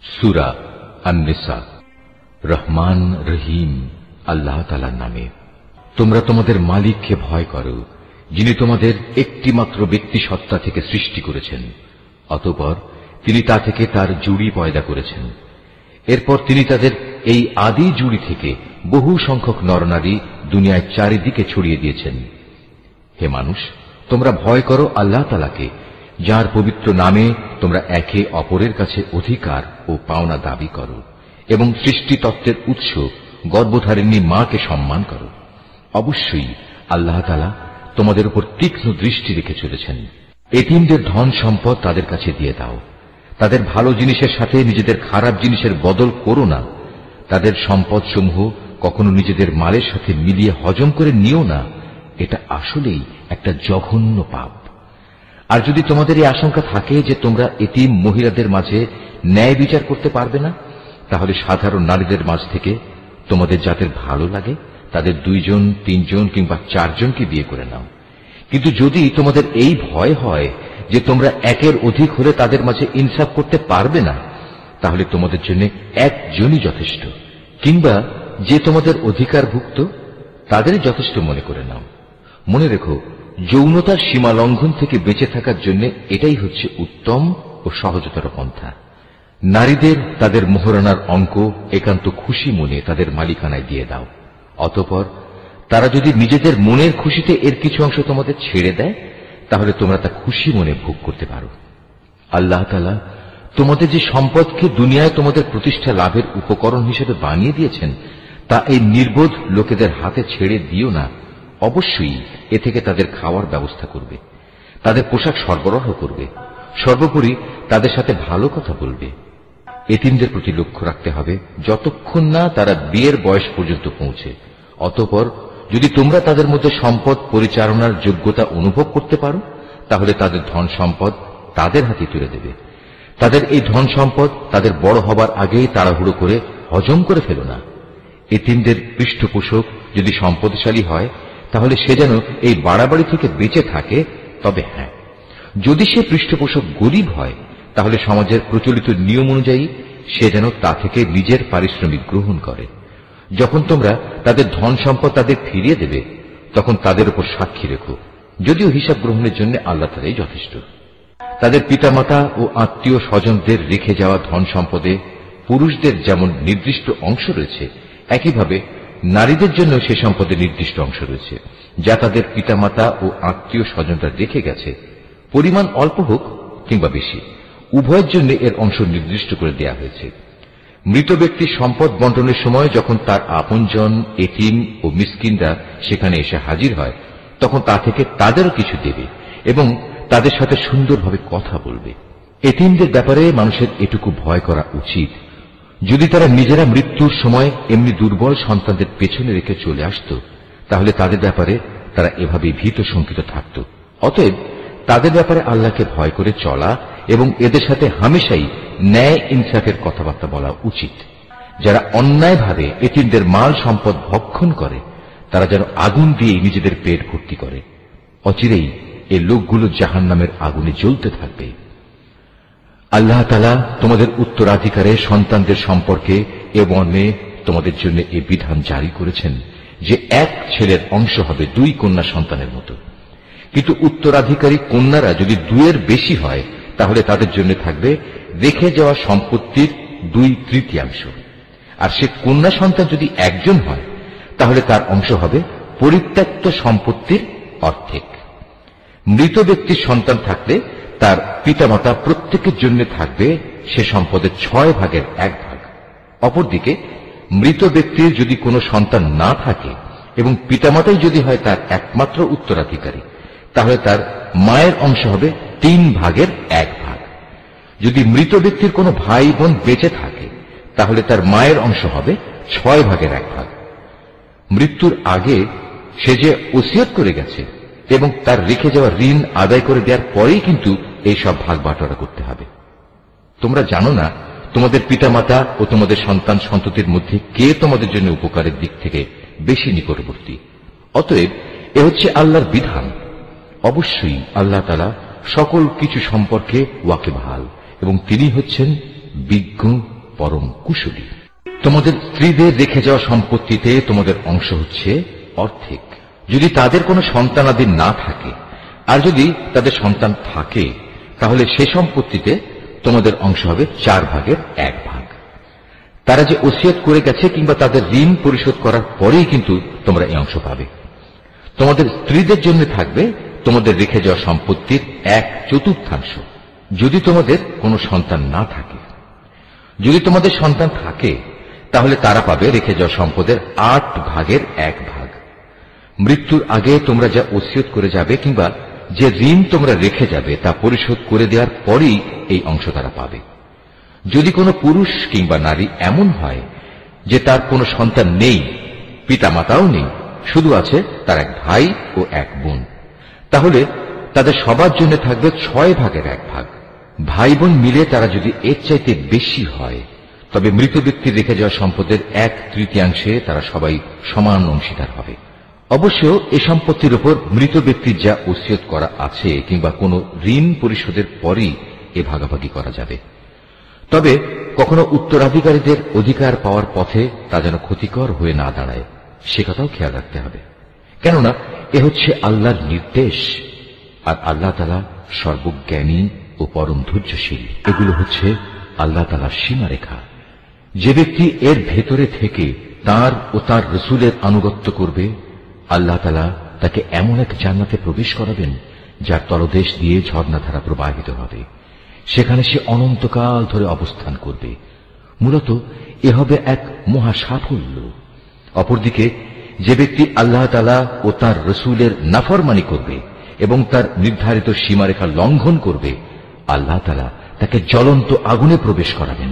সূরা আন-নিসা। রহমান রহিম আল্লাহ তাআলার নামে। তোমরা তোমাদের মালিককে ভয় করো, যিনি তোমাদের একটি মাত্র ব্যক্তি সত্তা থেকে সৃষ্টি করেছেন, অতঃপর তিনি তা থেকে তার জুড়ি পয়দা করেছেন। এরপর তিনি তাদের এই আদি জুড়ি থেকে বহু সংখ্যক নরনারী দুনিয়ায় চারিদিকে ছড়িয়ে দিয়েছেন। হে মানুষ, তোমরা ভয় করো আল্লাহ তাআলাকে, যার পবিত্র নামে তোমরা একে অপরের কাছে অধিকার ও পাওনা দাবি করো, এবং সৃষ্টি তত্ত্বের উৎস গর্ভধারিণী মাকে সম্মান করো। অবশ্যই আল্লাহ তাআলা তোমাদের উপর তীক্ষ্ণ দৃষ্টি রেখে চলেছেন। এতিমদের ধন সম্পদ তাদের কাছে দিয়ে দাও। তাদের ভালো জিনিসের সাথে নিজেদের খারাপ জিনিসের বদল করো না। তাদের সম্পদ সমূহ কখনো নিজেদের মালের সাথে মিলিয়ে হজম করে নিও না। এটা আসলেই একটা জঘন্য পাপ। আর যদি তোমাদের এই আশঙ্কা থাকে যে তোমরা এতিম মহিলাদের মাঝে ন্যায় বিচার করতে পারবে না, তাহলে সাধারণ নারীদের মাঝ থেকে তোমাদের যাদের ভালো লাগে তাদের 2 জন, 3 জন কিংবা 4 জনকে বিয়ে করে নাও। কিন্তু যদি তোমাদের এই ভয় হয় যে তোমরা একের অধিক হলে তাদের মাঝে ইনসাফ করতে পারবে না, তাহলে তোমাদের জন্য একজনই যথেষ্ট, কিংবা যে তোমাদের অধিকারভুক্ত তাদেরই যথেষ্ট মনে করে নাও। মনে রেখো, যৌনতার সীমা লঙ্ঘন থেকে বেঁচে থাকার জন্য এটাই হচ্ছে উত্তম ও সহজতর পন্থা। নারীদের তাদের মোহরানার অঙ্ক একান্ত খুশি মনে তাদের মালিকানায় দিয়ে দাও। অতঃপর তারা যদি নিজেদের মনের খুশিতে এর কিছু অংশ তোমাদের ছেড়ে দেয়, তাহলে তোমরা তা খুশি মনে ভোগ করতে পারো। আল্লাহ তাআলা তোমাদের যে সম্পদকে দুনিয়ায় তোমাদের প্রতিষ্ঠা লাভের উপকরণ হিসেবে বানিয়ে দিয়েছেন, তা এই নির্বোধ লোকেদের হাতে ছেড়ে দিও না। অবশ্যই এ থেকে তাদের খাওয়ার ব্যবস্থা করবে, তাদের পোশাক সরবরাহ করবে, সর্বোপরি তাদের সাথে ভালো কথা বলবে। এতিমদের প্রতি লক্ষ্য রাখতে হবে যতক্ষণ না তারা বিয়ের বয়স পর্যন্ত পৌঁছে। অতঃপর যদি তোমরা তাদের মধ্যে সম্পদ পরিচালনার যোগ্যতা অনুভব করতে পারো, তাহলে তাদের ধন সম্পদ তাদের হাতে তুলে দেবে। তাদের এই ধন সম্পদ তাদের বড় হবার আগেই তাড়াহুড়ো করে হজম করে ফেলো না। এতিমদের পৃষ্ঠপোষক যদি সম্পদশালী হয়, তাহলে সে যেন এই বাড়াবাড়ি থেকে বেঁচে থাকে। তবে হ্যাঁ, যদি সে পৃষ্ঠপোষক গরিব হয়, তাহলে সমাজের প্রচলিত নিয়ম অনুযায়ী সে যেন তা থেকে নিজের পারিশ্রমিক গ্রহণ করে। যখন তোমরা তাদের ধন সম্পদ তাদের ফিরিয়ে দেবে, তখন তাদের উপর সাক্ষী রেখো, যদিও হিসাব গ্রহণের জন্য আল্লাহ তাআলাই যথেষ্ট। তাদের পিতামাতা ও আত্মীয় স্বজনদের রেখে যাওয়া ধন সম্পদে পুরুষদের যেমন নির্দিষ্ট অংশ রয়েছে, একইভাবে নারীদের জন্য সে সম্পদে নির্দিষ্ট অংশ রয়েছে, যা তাদের পিতামাতা ও আত্মীয় স্বজনরা রেখে গেছে। পরিমাণ অল্প হোক কিংবা বেশি, উভয়ের জন্য এর অংশ নির্দিষ্ট করে দেওয়া হয়েছে। মৃত ব্যক্তির সম্পদ বন্টনের সময় যখন তার আপনজন, এতিম ও মিসকিনরা সেখানে এসে হাজির হয়, তখন তা থেকে তাদেরও কিছু দেবে এবং তাদের সাথে সুন্দরভাবে কথা বলবে। এতিমদের ব্যাপারে মানুষের এটুকু ভয় করা উচিত, যদি তারা নিজেরা মৃত্যুর সময় এমনি দুর্বল সন্তানদের পেছনে রেখে চলে আসত, তাহলে তাদের ব্যাপারে তারা এভাবে ভীত শঙ্কিত থাকত। অতএব তাদের ব্যাপারে আল্লাহকে ভয় করে চলা এবং এদের সাথে হামেশাই ন্যায় ইনসাফের কথাবার্তা বলা উচিত। যারা অন্যায়ভাবে এতিমদের মাল সম্পদ ভক্ষণ করে, তারা যেন আগুন দিয়ে নিজেদের পেট ভর্তি করে। অচিরেই এই লোকগুলো জাহান্নামের আগুনে জ্বলতে থাকবে। আল্লাহ তাআলা তোমাদের উত্তরাধিকারে সন্তানদের সম্পর্কে এ মর্মে তোমাদের জন্য এই বিধান জারি করেছেন যে এক ছেলের অংশ হবে 2 কন্যা সন্তানের মতো। কিন্তু উত্তরাধিকারী কন্যারা যদি 2-এর বেশি হয়, তাহলে তাদের জন্য থাকবে রেখে যাওয়া সম্পত্তির 2/3, আর সে কন্যা সন্তান যদি একজন হয়, তাহলে তার অংশ হবে পরিত্যক্ত সম্পত্তির অর্ধেক। মৃত ব্যক্তির সন্তান থাকলে তার পিতামাতা প্রত্যেকের জন্য থাকবে সে সম্পদের 6/1 অপরদিকে মৃত ব্যক্তির যদি কোনো সন্তান না থাকে এবং পিতামাতাই যদি হয় তার একমাত্র উত্তরাধিকারী, তাহলে তার মায়ের অংশ হবে 3/1। যদি মৃত ব্যক্তির কোনো ভাই বোন বেঁচে থাকে, তাহলে তার মায়ের অংশ হবে 6/1। মৃত্যুর আগে সে যে ওসিয়ত করে গেছে এবং তার রেখে যাওয়া ঋণ আদায় করে দেওয়ার পরেই কিন্তু এই সব ভাগ বাটোয়ারা করতে হবে। তোমরা জানো না তোমাদের পিতামাতা ও তোমাদের সন্তান সন্ততির মধ্যে কে তোমাদের জন্য উপকারের দিক থেকে বেশি নিকটবর্তী। অতএব এ হচ্ছে আল্লাহর বিধান। অবশ্যই আল্লাহ তাআলা সকল কিছু সম্পর্কে ওয়াকিবহাল এবং তিনি হচ্ছেন বিজ্ঞ, পরম কুশলী। তোমাদের স্ত্রীদের রেখে যাওয়া সম্পত্তিতে তোমাদের অংশ হচ্ছে অর্ধেক, যদি তাদের কোনো সন্তানাদি না থাকে। আর যদি তাদের সন্তান থাকে, তাহলে সে সম্পত্তিতে তোমাদের অংশ হবে 4 ভাগের 1 ভাগ। তারা যে ওসিয়ত করে গেছে কিংবা তাদের ঋণ পরিশোধ করার পরেই কিন্তু তোমরা এই অংশ পাবে। তোমাদের স্ত্রীদের জন্য থাকবে তোমাদের রেখে যাওয়া সম্পত্তির 1/4 যদি তোমাদের কোনো সন্তান না থাকে। যদি তোমাদের সন্তান থাকে, তাহলে তারা পাবে রেখে যাওয়া সম্পদের 8 ভাগের 1 ভাগ। মৃত্যুর আগে তোমরা যা ওসিয়ত করে যাবে কিংবা যে ঋণ তোমরা রেখে যাবে তা পরিশোধ করে দেওয়ার পরেই এই অংশ তারা পাবে। যদি কোনো পুরুষ কিংবা নারী এমন হয় যে তার কোনো সন্তান নেই, পিতা মাতাও নেই, শুধু আছে তার 1 ভাই ও 1 বোন, তাহলে তাদের সবার জন্য থাকবে 6 ভাগের 1 ভাগ। ভাই বোন মিলে তারা যদি এর চাইতে বেশি হয়, তবে মৃত ব্যক্তির রেখে যাওয়া সম্পদের 1/3 তারা সবাই সমান অংশীদার হবে। অবশ্য এ সম্পত্তির উপর মৃত ব্যক্তির যা ওসিয়ত করা আছে কিংবা কোনো ঋণ পরিশোধের পরই এ ভাগাভাগি করা যাবে। তবে কখনো উত্তরাধিকারীদের অধিকার পাওয়ার পথে তা যেন ক্ষতিকর হয়ে না দাঁড়ায়, সে কথাও খেয়াল রাখতে হবে। কেননা এ হচ্ছে আল্লাহর নির্দেশ, আর আল্লাহ তাআলা সর্বজ্ঞানী ও পরম ধৈর্যশীল। এগুলো হচ্ছে আল্লাহ তাআলার সীমারেখা। যে ব্যক্তি এর ভেতরে থেকে তার ও তার রসুলের আনুগত্য করবে, আল্লাহ তাআলা তাকে এমন এক জান্নাতে প্রবেশ করাবেন যার তলদেশ দিয়ে ঝর্ণাধারা প্রবাহিত হবে। সেখানে সে অনন্তকাল ধরে অবস্থান করবে। মূলত এ হবে এক মহা সাফল্য। অপরদিকে যে ব্যক্তি আল্লাহ তাআলা ও তার রসুলের নাফরমানি করবে এবং তার নির্ধারিত সীমারেখা লঙ্ঘন করবে, আল্লাহ তাআলা তাকে জ্বলন্ত আগুনে প্রবেশ করাবেন।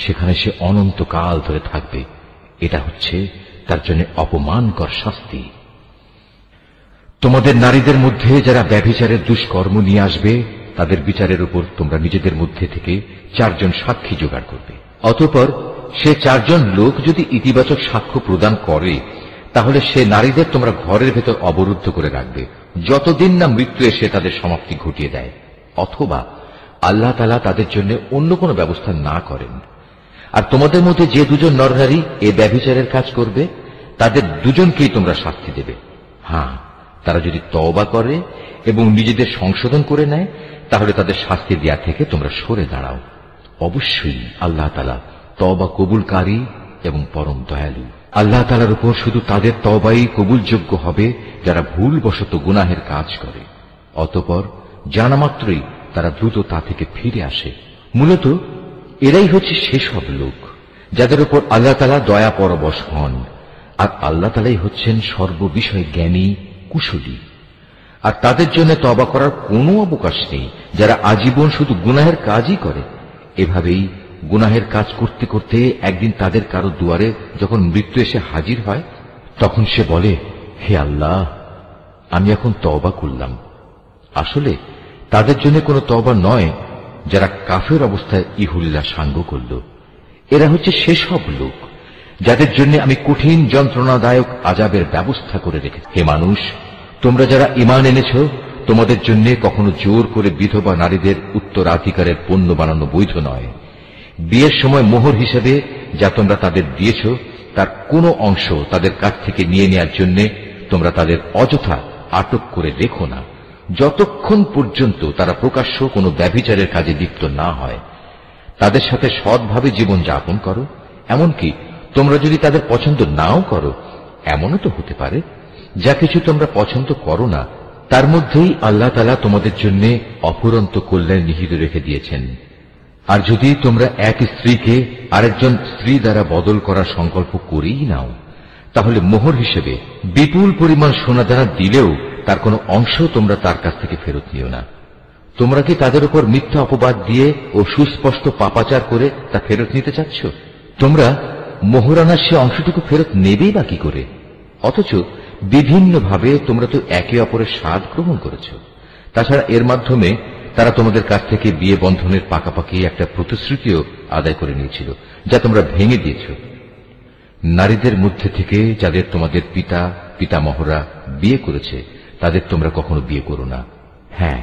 সেখানে সে অনন্তকাল ধরে থাকবে। এটা হচ্ছে তার জন্য অপমানকর শাস্তি। তোমাদের নারীদের মধ্যে যারা ব্যভিচারের দুষ্কর্ম নিয়ে আসবে, তাদের বিচারের উপর তোমরা নিজেদের মধ্যে থেকে 4 জন সাক্ষী জোগাড় করবে। অতঃপর সে 4 জন লোক যদি ইতিবাচক সাক্ষ্য প্রদান করে, তাহলে সে নারীদের তোমরা ঘরের ভেতর অবরুদ্ধ করে রাখবে যতদিন না মৃত্যু এসে তাদের সমাপ্তি ঘটিয়ে দেয়, অথবা আল্লাহ তাআলা তাদের জন্য অন্য কোনো ব্যবস্থা না করেন। আর তোমাদের মধ্যে যে 2 জন নরনারী এ ব্যভিচারের কাজ করবে, তাদের 2 জনকেই তোমরা শাস্তি দেবে। হ্যাঁ, তারা যদি তওবা করে এবং নিজেদের সংশোধন করে নেয়, তাহলে তাদের শাস্তি দেয়া থেকে তোমরা সরে দাঁড়াও। অবশ্যই আল্লাহ তাআলা তওবা কবুলকারী এবং পরম দয়ালু। আল্লাহ তাআলার উপর শুধু তাদের তওবাই কবুলযোগ্য হবে যারা ভুলবশত গুনাহের কাজ করে, অতঃপর জানা মাত্রই তারা দ্রুত তা থেকে ফিরে আসে। মূলত এরাই হচ্ছে সেসব লোক যাদের উপর আল্লাহ তাআলা দয়া পরবশ হন, আর আল্লাহ তাআলাই হচ্ছেন সর্ববিষয়ে জ্ঞানী, কুশলী। আর তাদের জন্য তওবা করার কোনো অবকাশ নেই যারা আজীবন শুধু গুনাহের কাজই করে। এভাবেই গুনাহের কাজ করতে করতে একদিন তাদের কারো দুয়ারে যখন মৃত্যু এসে হাজির হয়, তখন সে বলে, হে আল্লাহ, আমি এখন তওবা করলাম। আসলে তাদের জন্য কোনো তওবা নয় যারা কাফের অবস্থায় ইহুল্লাহ সাঙ্গ করল। এরা হচ্ছে সেসব লোক যাদের জন্য আমি কঠিন যন্ত্রণাদায়ক আযাবের ব্যবস্থা করে রেখেছি। হে মানুষ, তোমরা যারা ঈমান এনেছ, তোমাদের জন্য কখনো জোর করে বিধবা নারীদের উত্তরাধিকারের পণ্য বানানো বৈধ নয়। বিয়ের সময় মোহর হিসেবে যা তোমরা তাদের দিয়েছ, তার কোনো অংশ তাদের কাছ থেকে নিয়ে নেওয়ার জন্য তোমরা তাদের অযথা আটক করে রেখো না, যতক্ষণ পর্যন্ত তারা প্রকাশ্য কোনো ব্যভিচারের কাজে লিপ্ত না হয়। তাদের সাথে সৎভাবে জীবন যাপন করো। এমনকি তোমরা যদি তাদের পছন্দ নাও করো, এমনও তো হতে পারে যা কিছু তোমরা পছন্দ করো না, তার মধ্যেই আল্লাহ তাআলা তোমাদের জন্য অফুরন্ত কল্যাণ নিহিত রেখে দিয়েছেন। আর যদি তোমরা এক স্ত্রীকে আরেকজন স্ত্রী দ্বারা বদল করার সংকল্প করেই নাও, তাহলে মোহর হিসেবে বিপুল পরিমাণ সোনাদানা দিলেও তার কোনো অংশ তোমরা তার কাছ থেকে ফেরত নিও না। তোমরা কি তাদের উপর মিথ্যা অপবাদ দিয়ে ও সুস্পষ্ট পাপাচার করে তা ফেরত নিতে চাচ্ছ? তোমরা মোহরানার সে অংশটুকু ফেরত নেবেই বা কি করে? অথচ বিভিন্নভাবে তোমরা তো একে অপরের স্বাদ গ্রহণ করেছ। তাছাড়া এর মাধ্যমে তারা তোমাদের কাছ থেকে বিয়ে বন্ধনের পাকাপাকি একটা প্রতিশ্রুতিও আদায় করে নিয়েছিল, যা তোমরা ভেঙে দিয়েছ। নারীদের মধ্যে থেকে যাদের তোমাদের পিতা পিতামহরা বিয়ে করেছে, তাদের তোমরা কখনো বিয়ে করো না। হ্যাঁ,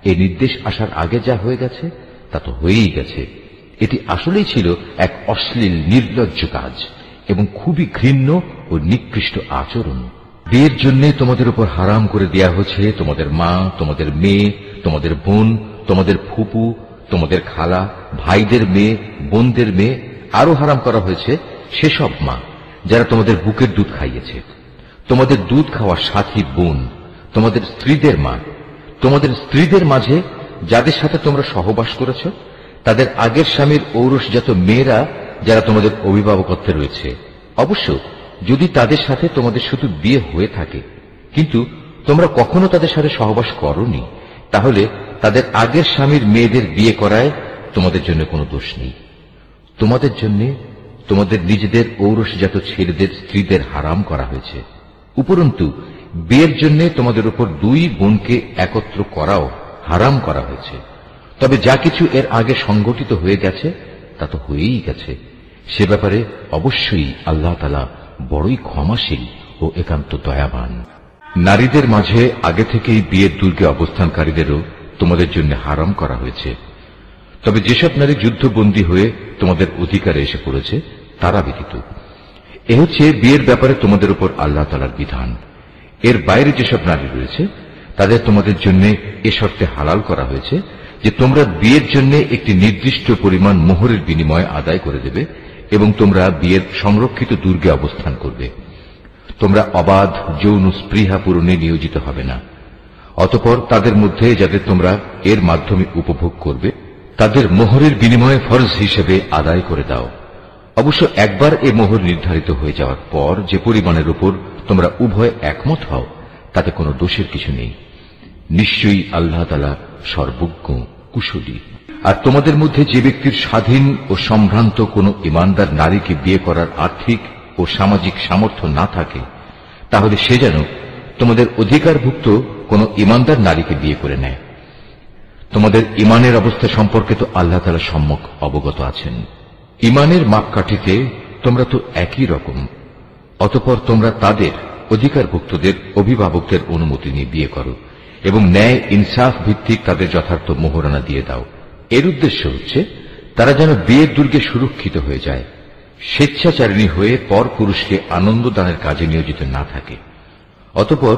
এই নির্দেশ আসার আগে যা হয়ে গেছে তা তো হয়েই গেছে। এটি আসলেই ছিল এক অশ্লীল নির্লজ্জ কাজ এবং খুবই ঘৃণ্য ও নিকৃষ্ট আচরণ। বিয়ের জন্য তোমাদের উপর হারাম করে দেয়া হয়েছে তোমাদের মা, তোমাদের মেয়ে, তোমাদের বোন, তোমাদের ফুপু, তোমাদের খালা, ভাইদের মেয়ে, বোনদের মেয়ে, আরো হারাম করা হয়েছে সেসব মা যারা তোমাদের বুকের দুধ খাইয়েছে, তোমাদের দুধ খাওয়ার সাথী বোন, তোমাদের স্ত্রীদের মা, তোমাদের স্ত্রীদের মাঝে যাদের সাথে তোমরা সহবাস করেছ, তাদের আগের স্বামীর ঔরসজাত মেয়েরা যারা তোমাদের অভিভাবকত্বে রয়েছে। অবশ্য যদি তাদের সাথে তোমাদের শুধু বিয়ে হয়ে থাকে কিন্তু তোমরা কখনো তাদের সাথে সহবাস করোনি, তাহলে তাদের আগের স্বামীর মেয়েদের বিয়ে করায় তোমাদের জন্য কোনো দোষ নেই। তোমাদের জন্য তোমাদের নিজেদের ঔরসজাত ছেলেদের স্ত্রীদের হারাম করা হয়েছে। উপরন্তু বিয়ের জন্য তোমাদের উপর দুই বোনকে একত্র করাও হারাম করা হয়েছে। তবে যা কিছু এর আগে সংঘটিত হয়ে গেছে তা তো হয়েই গেছে। সে ব্যাপারে অবশ্যই আল্লাহ তাআলা বড়ই ক্ষমাশীল ও একান্ত দয়াবান। নারীদের মাঝে আগে থেকেই বিয়ের দুর্গে অবস্থানকারীদেরও তোমাদের জন্য হারাম করা হয়েছে। তবে যেসব নারী যুদ্ধবন্দী হয়ে তোমাদের অধিকারে এসে পড়েছে তারা ব্যতীত। এ হচ্ছে বিয়ের ব্যাপারে তোমাদের উপর আল্লাহ তাআলার বিধান। এর বাইরে যেসব নারী রয়েছে তাদের তোমাদের জন্য এ শর্তে হালাল করা হয়েছে যে তোমরা বিয়ের জন্য একটি নির্দিষ্ট পরিমাণ মোহরের বিনিময় আদায় করে দেবে এবং তোমরা বিয়ের সংরক্ষিত দুর্গে অবস্থান করবে। তোমরা অবাধ যৌন স্পৃহা পূরণে নিয়োজিত হবে না। অতঃপর তাদের মধ্যে যাদের তোমরা এর মাধ্যমে উপভোগ করবে তাদের মোহরের বিনিময়ে ফরজ হিসেবে আদায় করে দাও। অবশ্য একবার এ মোহর নির্ধারিত হয়ে যাওয়ার পর যে পরিমাণের উপর তোমরা উভয় একমত হও তাতে কোনো দোষের কিছু নেই। নিশ্চয়ই আল্লাহ তাআলা সর্বজ্ঞ, কুশলী। আর তোমাদের মধ্যে যে ব্যক্তির স্বাধীন ও সম্ভ্রান্ত কোনো ঈমানদার নারীকে বিয়ে করার আর্থিক ও সামাজিক সামর্থ্য না থাকে তাহলে সে যেন তোমাদের অধিকারভুক্ত কোনো ঈমানদার নারীকে বিয়ে করে নেয়। তোমাদের ঈমানের অবস্থা সম্পর্কে তো আল্লাহ তাআলা সম্যক অবগত আছেন। ঈমানের মাপকাঠিতে তোমরা তো একই রকম। অতঃপর তোমরা তাদের অধিকারভুক্তদের অভিভাবকদের অনুমতি নিয়ে বিয়ে করো এবং ন্যায় ইনসাফ ভিত্তিক তাদের যথার্থ মোহরানা দিয়ে দাও। এর উদ্দেশ্য হচ্ছে তারা যেন বিয়ের দুর্গে সুরক্ষিত হয়ে যায়, স্বেচ্ছাচারিণী হয়ে পর পুরুষকে আনন্দ দানের কাজে নিয়োজিত না থাকে। অতঃপর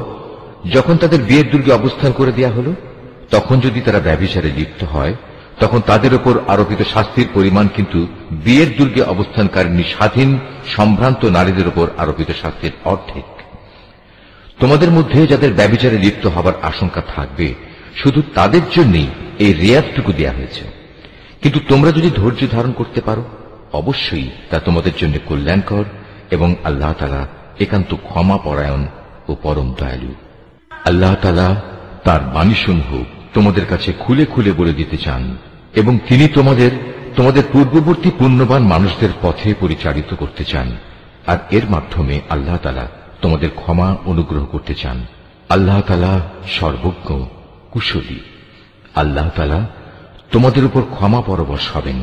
যখন তাদের বিয়ের দুর্গে অবস্থান করে দেয়া হল তখন যদি তারা ব্যভিচারে লিপ্ত হয় তখন তাদের উপর আরোপিত শাস্তির পরিমাণ কিন্তু বিয়ের দুর্গে অবস্থানকারিণী স্বাধীন সম্ভ্রান্ত নারীদের উপর আরোপিত শাস্তির অর্ধেক। তোমাদের মধ্যে যাদের ব্যভিচারে লিপ্ত হবার আশঙ্কা থাকবে শুধু তাদের জন্যই এই রেয়াতটুকু দেয়া হয়েছে। কিন্তু তোমরা যদি ধৈর্য ধারণ করতে পারো অবশ্যই তা তোমাদের জন্য কল্যাণকর এবং আল্লাহ তাআলা একান্ত ক্ষমাপরায়ণ ও পরম দয়ালু। আল্লাহ তাআলা তার বাণীসমূহ তোমাদের কাছে খুলে খুলে বলে দিতে চান এবং তিনি তোমাদের পূর্ববর্তী পুণ্যবান মানুষদের পথে পরিচালিত করতে চান। আর এর মাধ্যমে আল্লাহ তাআলা তোমাদের ক্ষমা অনুগ্রহ করতে চান। আল্লাহ তাআলা সর্বজ্ঞ, কুশলী। আল্লাহ তাআলা তোমাদের উপর ক্ষমা পরবশ হবেন।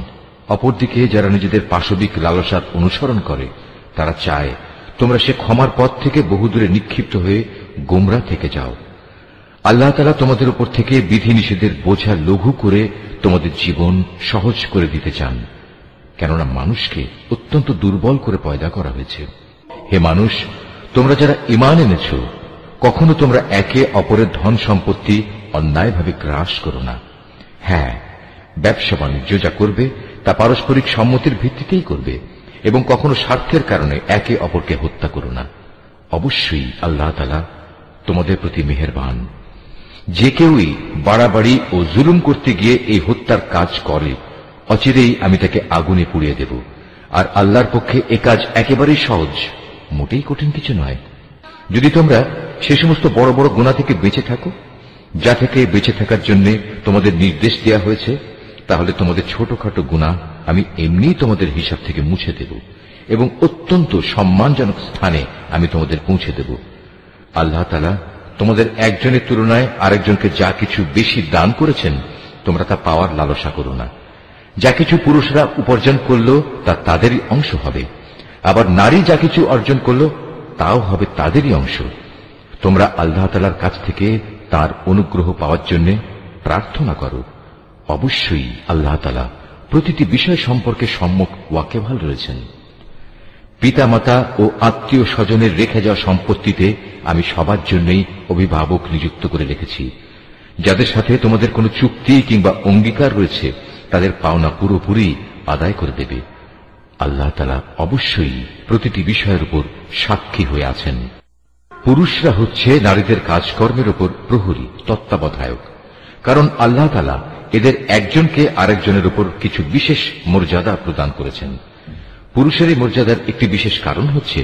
অপরদিকে যারা নিজেদের পাশবিক লালসার অনুসরণ করে তারা চায় তোমরা সে ক্ষমার পথ থেকে বহুদূরে নিক্ষিপ্ত হয়ে গোমরা থেকে যাও। আল্লাহ তাআলা তোমাদের উপর থেকে বিধিনিষেধের বোঝা লঘু করে তোমাদের জীবন সহজ করে দিতে চান, কেননা মানুষকে অত্যন্ত দুর্বল করে পয়দা করা হয়েছে। হে মানুষ, তোমরা যারা ঈমান এনেছ কখনো তোমরা একে অপরের ধন সম্পত্তি অন্যায়ভাবে গ্রাস করো না। হ্যাঁ, ব্যবসা বাণিজ্য যা করবে তা পারস্পরিক সম্মতির ভিত্তিতেই করবে এবং কখনো স্বার্থের কারণে একে অপরকে হত্যা করো না। অবশ্যই আল্লাহ তাআলা তোমাদের প্রতি মেহেরবান। যে কেউই বাড়াবাড়ি ও জুলুম করতে গিয়ে এই হত্যার কাজ করে অচিরেই আমি তাকে আগুনে পুড়িয়ে দেব। আর আল্লাহর পক্ষে এ কাজ একেবারেই সহজ, মোটেই কঠিন কিছু নয়। যদি তোমরা সে সমস্ত বড় বড় গুনাহ থেকে বেঁচে থাকো যা থেকে বেঁচে থাকার জন্য তোমাদের নির্দেশ দেয়া হয়েছে, তাহলে তোমাদের ছোটখাটো গুনাহ আমি এমনিই তোমাদের হিসাব থেকে মুছে দেব এবং অত্যন্ত সম্মানজনক স্থানে আমি তোমাদের পৌঁছে দেব। আল্লাহ তাআলা তোমাদের একজনের তুলনায় আরেকজনকে যা কিছু বেশি দান করেছেন তোমরা তা পাওয়ার লালসা করো না। যা কিছু পুরুষরা উপার্জন করল তা তাদেরই অংশ হবে, আবার নারী যা কিছু অর্জন করল তাও হবে তাদেরই অংশ। তোমরা আল্লাহ তাআলার কাছ থেকে তার অনুগ্রহ পাওয়ার জন্য প্রার্থনা করো। অবশ্যই আল্লাহ তাআলা প্রতিটি বিষয় সম্পর্কে সম্যক ওয়াকেবহাল রয়েছেন। পিতামাতা ও আত্মীয় স্বজনের রেখে যাওয়া সম্পত্তিতে আমি সবার জন্যই অভিভাবক নিযুক্ত করে রেখেছি। যাদের সাথে তোমাদের কোনো চুক্তি কিংবা অঙ্গীকার রয়েছে তাদের পাওনা পুরোপুরি আদায় করে দেবে। আল্লাহ তাআলা অবশ্যই প্রতিটি বিষয়ের উপর সাক্ষী হয়ে আছেন। পুরুষরা হচ্ছে নারীদের কাজকর্মের উপর প্রহরী, তত্ত্বাবধায়ক। কারণ আল্লাহ তাআলা এদের একজনকে আরেকজনের উপর কিছু বিশেষ মর্যাদা প্রদান করেছেন। পুরুষের এই মর্যাদার একটি বিশেষ কারণ হচ্ছে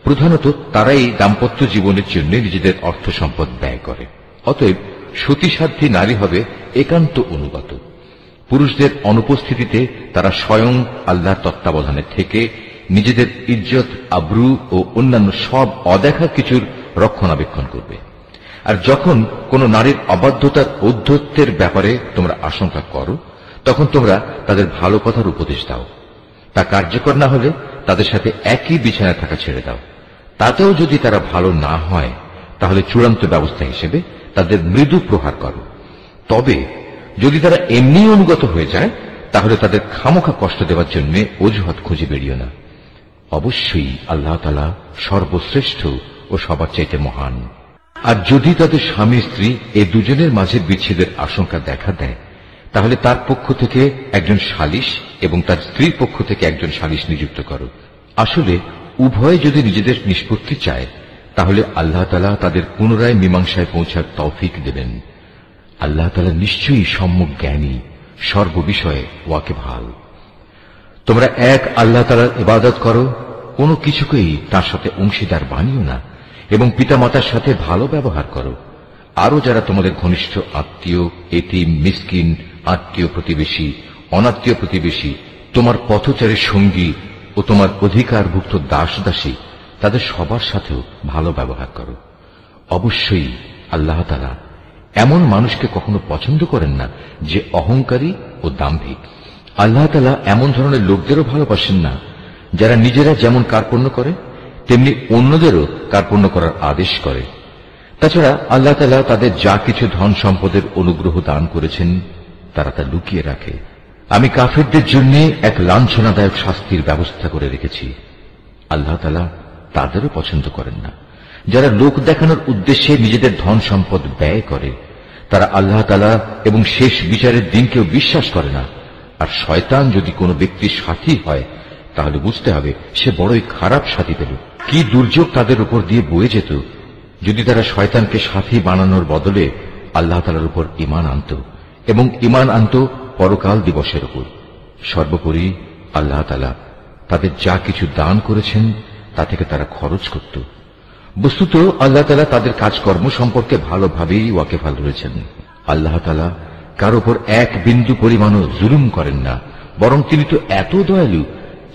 প্রধানত তারাই দাম্পত্য জীবনের জন্য নিজেদের অর্থ সম্পদ ব্যয় করে। অতএব সতীসাধ্যী নারী হবে একান্ত অনুগত। পুরুষদের অনুপস্থিতিতে তারা স্বয়ং আল্লাহর তত্ত্বাবধানে থেকে নিজেদের ইজ্জত, আব্রু ও অন্যান্য সব অদেখা কিছুর রক্ষণাবেক্ষণ করবে। আর যখন কোন নারীর অবাধ্যতার ঔদ্ধত্যের ব্যাপারে তোমরা আশঙ্কা করো, তখন তোমরা তাদের ভালো কথার উপদেশ দাও। তা কার্যকর না হলে তাদের সাথে একই বিছানায় থাকা ছেড়ে দাও। তাতেও যদি তারা ভালো না হয়, তাহলে চূড়ান্ত ব্যবস্থা হিসেবে তাদের মৃদু প্রহার করো। তবে যদি তারা এমনি অনুগত হয়ে যায়, তাহলে তাদের খামোখা কষ্ট দেওয়ার জন্য অজুহাত খুঁজে বেরিও না। অবশ্যই আল্লাহ তাআলা সর্বশ্রেষ্ঠ ও সবার চাইতে মহান। আর যদি তাদের স্বামী স্ত্রী এ দুজনের মাঝে বিচ্ছেদের আশঙ্কা দেখা দেয়, তাহলে তার পক্ষ থেকে একজন সালিশ এবং তার স্ত্রীর পক্ষ থেকে একজন সালিশ নিযুক্ত করো। আসলে উভয়ে যদি নিজেদের নিষ্পত্তি চায়, তাহলে আল্লাহ তাআলা তাদের পুনরায় মীমাংসায় পৌঁছার তৌফিক দেবেন। আল্লাহ তাআলা নিশ্চয়ই সম্যক জ্ঞানী, সর্ববিষয়ে ওয়াকিবহাল। তোমরা এক আল্লাহ তাআলার ইবাদত করো, কোনো কিছুকেই তার সাথে অংশীদার বানিও না, এবং পিতামাতার সাথে ভালো ব্যবহার করো। আরো যারা তোমাদের ঘনিষ্ঠ আত্মীয়, এতিম, মিসকিন, আত্মীয় প্রতিবেশী, অনাত্মীয় প্রতিবেশী, তোমার পথচারীর সঙ্গী ও তোমার অধিকারভুক্ত দাস দাসী, তাদের সবার সাথেও ভালো ব্যবহার করো। অবশ্যই আল্লাহ তাআলা এমন মানুষকে কখনো পছন্দ করেন না যে অহংকারী ও দাম্ভিক। আল্লাহ তাআলা এমন ধরনের লোকদেরও ভালোবাসেন না যারা নিজেরা যেমন কার্পণ্য করে তেমনি অন্যদেরও কার্পণ্য করার আদেশ করে। তাছাড়া আল্লাহ তাআলা তাদের যা কিছু ধন সম্পদের অনুগ্রহ দান করেছেন তারা তা লুকিয়ে রাখে। আমি কাফেরদের জন্য এক লাঞ্ছনাদায়ক শাস্তির ব্যবস্থা করে রেখেছি। আল্লাহ তাআলা তাদেরও পছন্দ করেন না যারা লোক দেখানোর উদ্দেশ্যে নিজেদের ধন সম্পদ ব্যয় করে। তারা আল্লাহ তাআলা এবং শেষ বিচারের দিনকেও বিশ্বাস করে না। আর শয়তান যদি কোনো ব্যক্তির সাথী হয়, তাহলে বুঝতে হবে সে বড়ই খারাপ সাথী পেল। কি দুর্যোগ তাদের উপর দিয়ে বয়ে যেত যদি তারা শয়তানকে সাথী বানানোর বদলে আল্লাহ তাআলার উপর ঈমান আনত এবং ঈমান আনত পরকাল দিবসের উপর। সর্বোপরি আল্লাহ তাআলা তাদের যা কিছু দান করেছেন তা থেকে তারা খরচ করত। বস্তুত আল্লাহ তাআলা তাদের কাজকর্ম সম্পর্কে ভালোভাবেই ওয়াকিবহাল রয়েছেন। আল্লাহ তাআলা কার উপর এক বিন্দু পরিমাণও জুলুম করেন না, বরং তিনি তো এত দয়ালু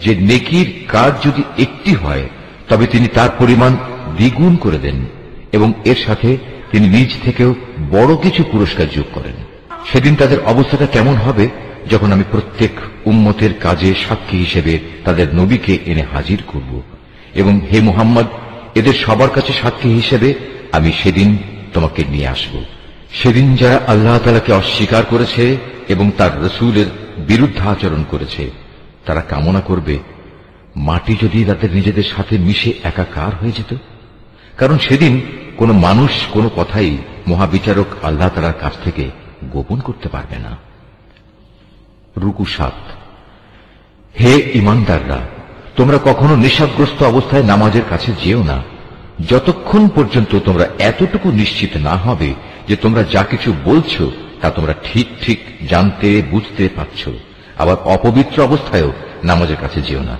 যে নেকির কাজ যদি একটি হয় তবে তিনি তার পরিমাণ দ্বিগুণ করে দেন এবং এর সাথে তিনি নিজ থেকেও বড় কিছু পুরস্কার যোগ করেন। সেদিন তাদের অবস্থাটা কেমন হবে যখন আমি প্রত্যেক উম্মতের কাজে সাক্ষী হিসেবে তাদের নবীকে এনে হাজির করব, এবং হে মুহাম্মদ, এদের সবার কাছে সাক্ষী হিসেবে আমি সেদিন তোমাকে নিয়ে আসব। সেদিন যারা আল্লাহ তাআলাকে অস্বীকার করেছে এবং তার রাসূলের বিরুদ্ধাচরণ করেছে, তারা কামনা করবে মাটি যদি তাদের নিজেদের সাথে মিশে একাকার হয়ে যেত। কারণ সেদিন কোন মানুষ কোনো কথাই মহাবিচারক আল্লাহ তাআলার কাছ থেকে গোপন করতে পারবে না। রুকু 7। হে ঈমানদাররা, তোমরা কখনো নেশাগ্রস্ত অবস্থায় নামাজের কাছে যেও না, যতক্ষণ পর্যন্ত তোমরা এতটুকু নিশ্চিত না হবে যে তোমরা যা কিছু বলছো তা তোমরা ঠিক ঠিক জানতে বুঝতে পারছ। আবার অপবিত্র অবস্থায়ও নামাজের কাছে যেও না,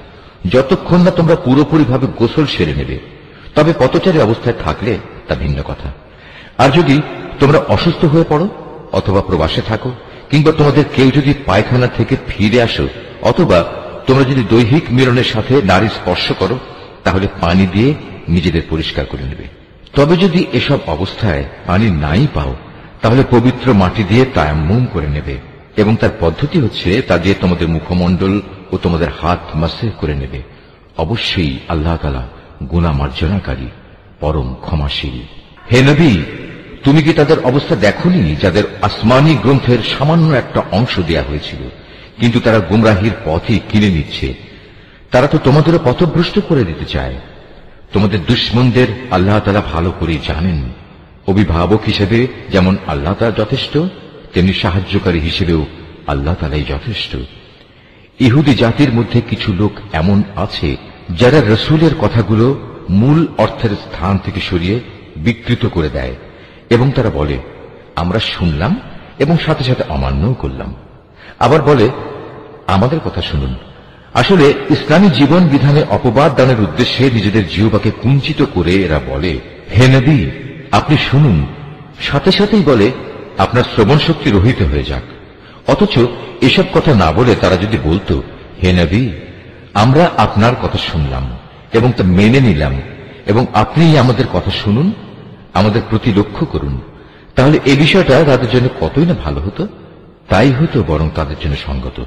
যতক্ষণ না তোমরা পুরোপুরিভাবে গোসল সেরে নেবে। তবে পথচারী অবস্থায় থাকলে তা ভিন্ন কথা। আর যদি তোমরা অসুস্থ হয়ে পড়ো অথবা প্রবাসে থাকো, কিংবা তোমাদের কেউ যদি পায়খানা থেকে ফিরে আসো, অথবা তোমরা যদি দৈহিক মিলনের সাথে নারী স্পর্শ করো, তাহলে পানি দিয়ে নিজেদের পরিষ্কার করে নেবে। তবে যদি এসব অবস্থায় পানি নাই পাও, তাহলে পবিত্র মাটি দিয়ে তায়াম্মুম করে নেবে, এবং তার পদ্ধতি হচ্ছে তা দিয়ে তোমাদের মুখমণ্ডল ও তোমাদের হাত মাসে করে নেবে। অবশ্যই আল্লাহ তাআলা গুনাহ মার্জনাকারী, পরম ক্ষমাশীল। হে নবী, তুমি কি তাদের অবস্থা দেখোনি যাদের আসমানী গ্রন্থের সামান্য একটা অংশ দেয়া হয়েছিল, কিন্তু তারা গুমরাহির পথই কিনে নিচ্ছে। তারা তো তোমাদেরও পথভ্রষ্ট করে দিতে চায়। তোমাদের দুশমনদের আল্লাহ তাআলা ভালো করে জানেন। অভিভাবক হিসেবে যেমন আল্লাহ তাআলা যথেষ্ট, তেমনি সাহায্যকারী হিসেবেও আল্লাহ তাআলাই যথেষ্ট। ইহুদি জাতির মধ্যে কিছু লোক এমন আছে যারা রসুলের কথাগুলো মূল অর্থের স্থান থেকে সরিয়ে বিকৃত করে দেয় এবং তারা বলে, আমরা শুনলাম এবং সাথে সাথে অমান্যও করলাম। আবার বলে, আমাদের কথা শুনুন। আসলে ইসলামী জীবন বিধানে অপবাদ দানের উদ্দেশ্যে নিজেদের জিহ্বাকে কুঞ্চিত করে এরা বলে, হে নবী আপনি শুনুন। সাথে সাথেই বলে, আপনার শ্রবণ শক্তি রহিত হয়ে যাক। অথচ এসব কথা না বলে তারা যদি বলতো, হে নবী আমরা আপনার কথা শুনলাম এবং তা মেনে নিলাম এবং আপনি আমাদের কথা শুনুন, আমাদের প্রতি লক্ষ্য করুন, তাহলে এই বিষয়টা তাদের জন্য কতই না ভালো হতো। তাই হতো বরং তাদের জন্য সঙ্গত।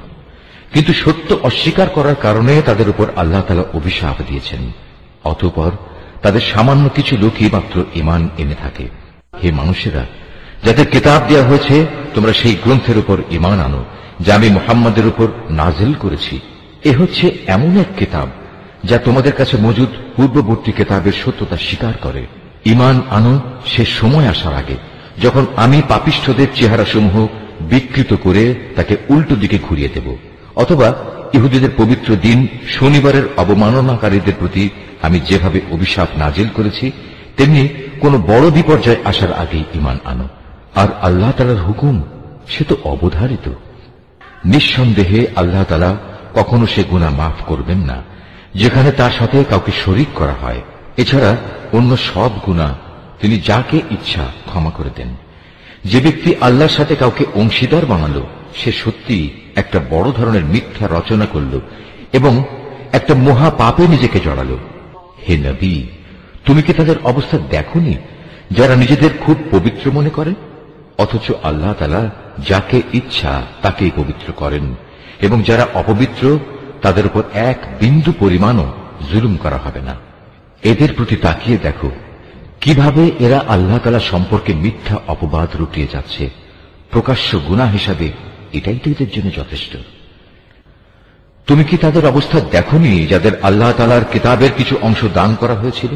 কিন্তু সত্য অস্বীকার করার কারণে তাদের উপর আল্লাহ তাআলা অভিশাপ দিয়েছেন। অতঃপর তাদের সামান্য কিছু লোকই মাত্র ঈমান এনে থাকে। হে মানুষেরা, যাদের কিতাব দেওয়া হয়েছে তোমরা সেই গ্রন্থের উপর ঈমান আনো যা আমি মুহাম্মাদের উপর নাজিল করেছি। এ হচ্ছে এমন এক কিতাব যা তোমাদের কাছে মজুদ পূর্ববর্তী কিতাবের সত্যতা স্বীকার করে। ঈমান আনো সে সময় আসার আগে যখন আমি পাপিষ্ঠদের চেহারাসমূহ বিকৃত করে তাকে উল্টো দিকে ঘুরিয়ে দেব, অথবা ইহুদিদের পবিত্র দিন শনিবারের অবমাননাকারীদের প্রতি আমি যেভাবে অভিশাপ নাজিল করেছি তেমনি কোন বড় বিপর্যয় আসার আগেই ঈমান আনো। আর আল্লাহ তাআলার হুকুম সে তো অবধারিত। নিঃসন্দেহে আল্লাহ তাআলা কখনো সে গুনাহ মাফ করবেন না যেখানে তার সাথে কাউকে শরীক করা হয়। এছাড়া অন্য সব গুনাহ তিনি যাকে ইচ্ছা ক্ষমা করে দেন। যে ব্যক্তি আল্লাহর সাথে কাউকে অংশীদার বানালো সে সত্যি একটা বড় ধরনের মিথ্যা রচনা করল এবং একটা মহা পাপে নিজেকে জড়ালো। হে নবী তুমি কি তাদের অবস্থা দেখোনি যারা নিজেদের খুব পবিত্র মনে করে, অথচ আল্লাহ তাআলা যাকে ইচ্ছা তাকেই পবিত্র করেন এবং যারা অপবিত্র তাদের উপর এক বিন্দু পরিমাণও জুলুম করা হবে না। এদের প্রতি তাকিয়ে দেখো কিভাবে এরা আল্লাহ তাআলা সম্পর্কে মিথ্যা অপবাদ রটিয়ে যাচ্ছে। প্রকাশ্য গুনাহ হিসাবে এটাই তো এদের জন্য যথেষ্ট। তুমি কি তাদের অবস্থা দেখোনি যাদের আল্লাহ তাআলার কিতাবের কিছু অংশ দান করা হয়েছিল?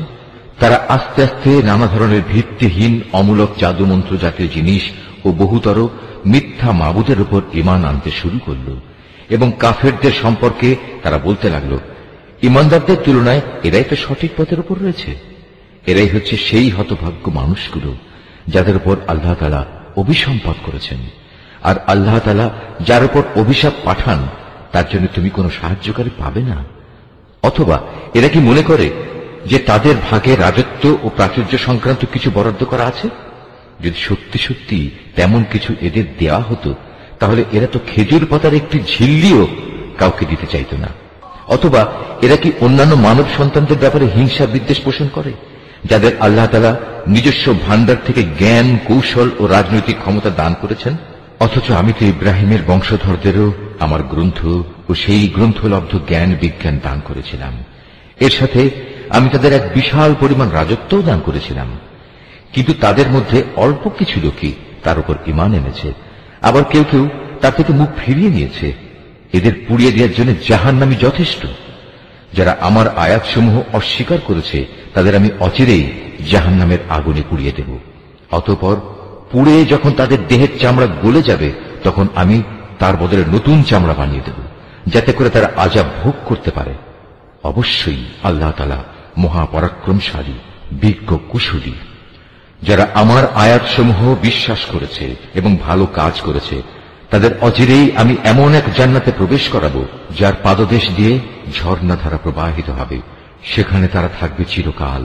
তারা আস্তে আস্তে নানা ধরনের ভিত্তিহীন অমূলক জাদুমন্ত্র জাতীয় জিনিস ও বহুতর মিথ্যা মাবুদের উপর ঈমান আনতে শুরু করল এবং কাফেরদের সম্পর্কে তারা বলতে লাগল, ঈমানদারদের তুলনায় এরাই তো সঠিক পথের উপর রয়েছে। এরাই হচ্ছে সেই হতভাগ্য মানুষগুলো যাদের উপর আল্লাহ তাআলা অভিসম্পাত করেছেন। আর আল্লাহ তাআলা যার উপর অভিশাপ পাঠান তার জন্য তুমি কোনো সাহায্যকারী পাবে না। অথবা এরা কি মনে করে যে তাদের ভাগে রাজত্ব ও প্রাচুর্য সংক্রান্ত কিছু বরাদ্দ করা আছে? যদি সত্যি সত্যি তেমন কিছু এদের দেওয়া হতো তাহলে এরা তো খেজুর পাতার একটি ঝিল্লিও কাউকে দিতে চাইত না। অথবা এরা কি অন্যান্য মানব সন্তানদের ব্যাপারে হিংসা বিদ্বেষ পোষণ করে যাদের আল্লাহ তাআলা নিজস্ব ভান্ডার থেকে জ্ঞান কৌশল ও রাজনৈতিক ক্ষমতা দান করেছেন? অথচ আমি তো ইব্রাহিমের বংশধরদেরও আমার গ্রন্থ ও সেই গ্রন্থলব্ধ জ্ঞান বিজ্ঞান দান করেছিলাম। এর সাথে আমি তাদের এক বিশাল পরিমাণ রাজত্বও দান করেছিলাম। কিন্তু তাদের মধ্যে অল্প কিছু লোকই তার উপর ঈমান এনেছে, আবার কেউ কেউ তার থেকে মুখ ফিরিয়ে নিয়েছে। এদের পুড়িয়ে দেওয়ার জন্য জাহান্নামী যথেষ্ট। যারা আমার আয়াতসমূহ অস্বীকার করেছে তাদের আমি অচিরেই জাহান্নামের আগুনে পুড়িয়ে দেব। অতঃপর পুড়ে যখন তাদের দেহের চামড়া গলে যাবে তখন আমি তার বদলে নতুন চামড়া বানিয়ে দেব যাতে করে তারা আযাব ভোগ করতে পারে। অবশ্যই আল্লাহ তাআলা মহাপরাক্রমশালী বিজ্ঞ কুশলী। যারা আমার আয়াতসমূহ বিশ্বাস করেছে এবং ভালো কাজ করেছে তাদের অচিরেই আমি এমন এক জান্নাতে প্রবেশ করাবো যার পাদদেশ দিয়ে ঝর্ণাধারা প্রবাহিত হবে। সেখানে তারা থাকবে চিরকাল।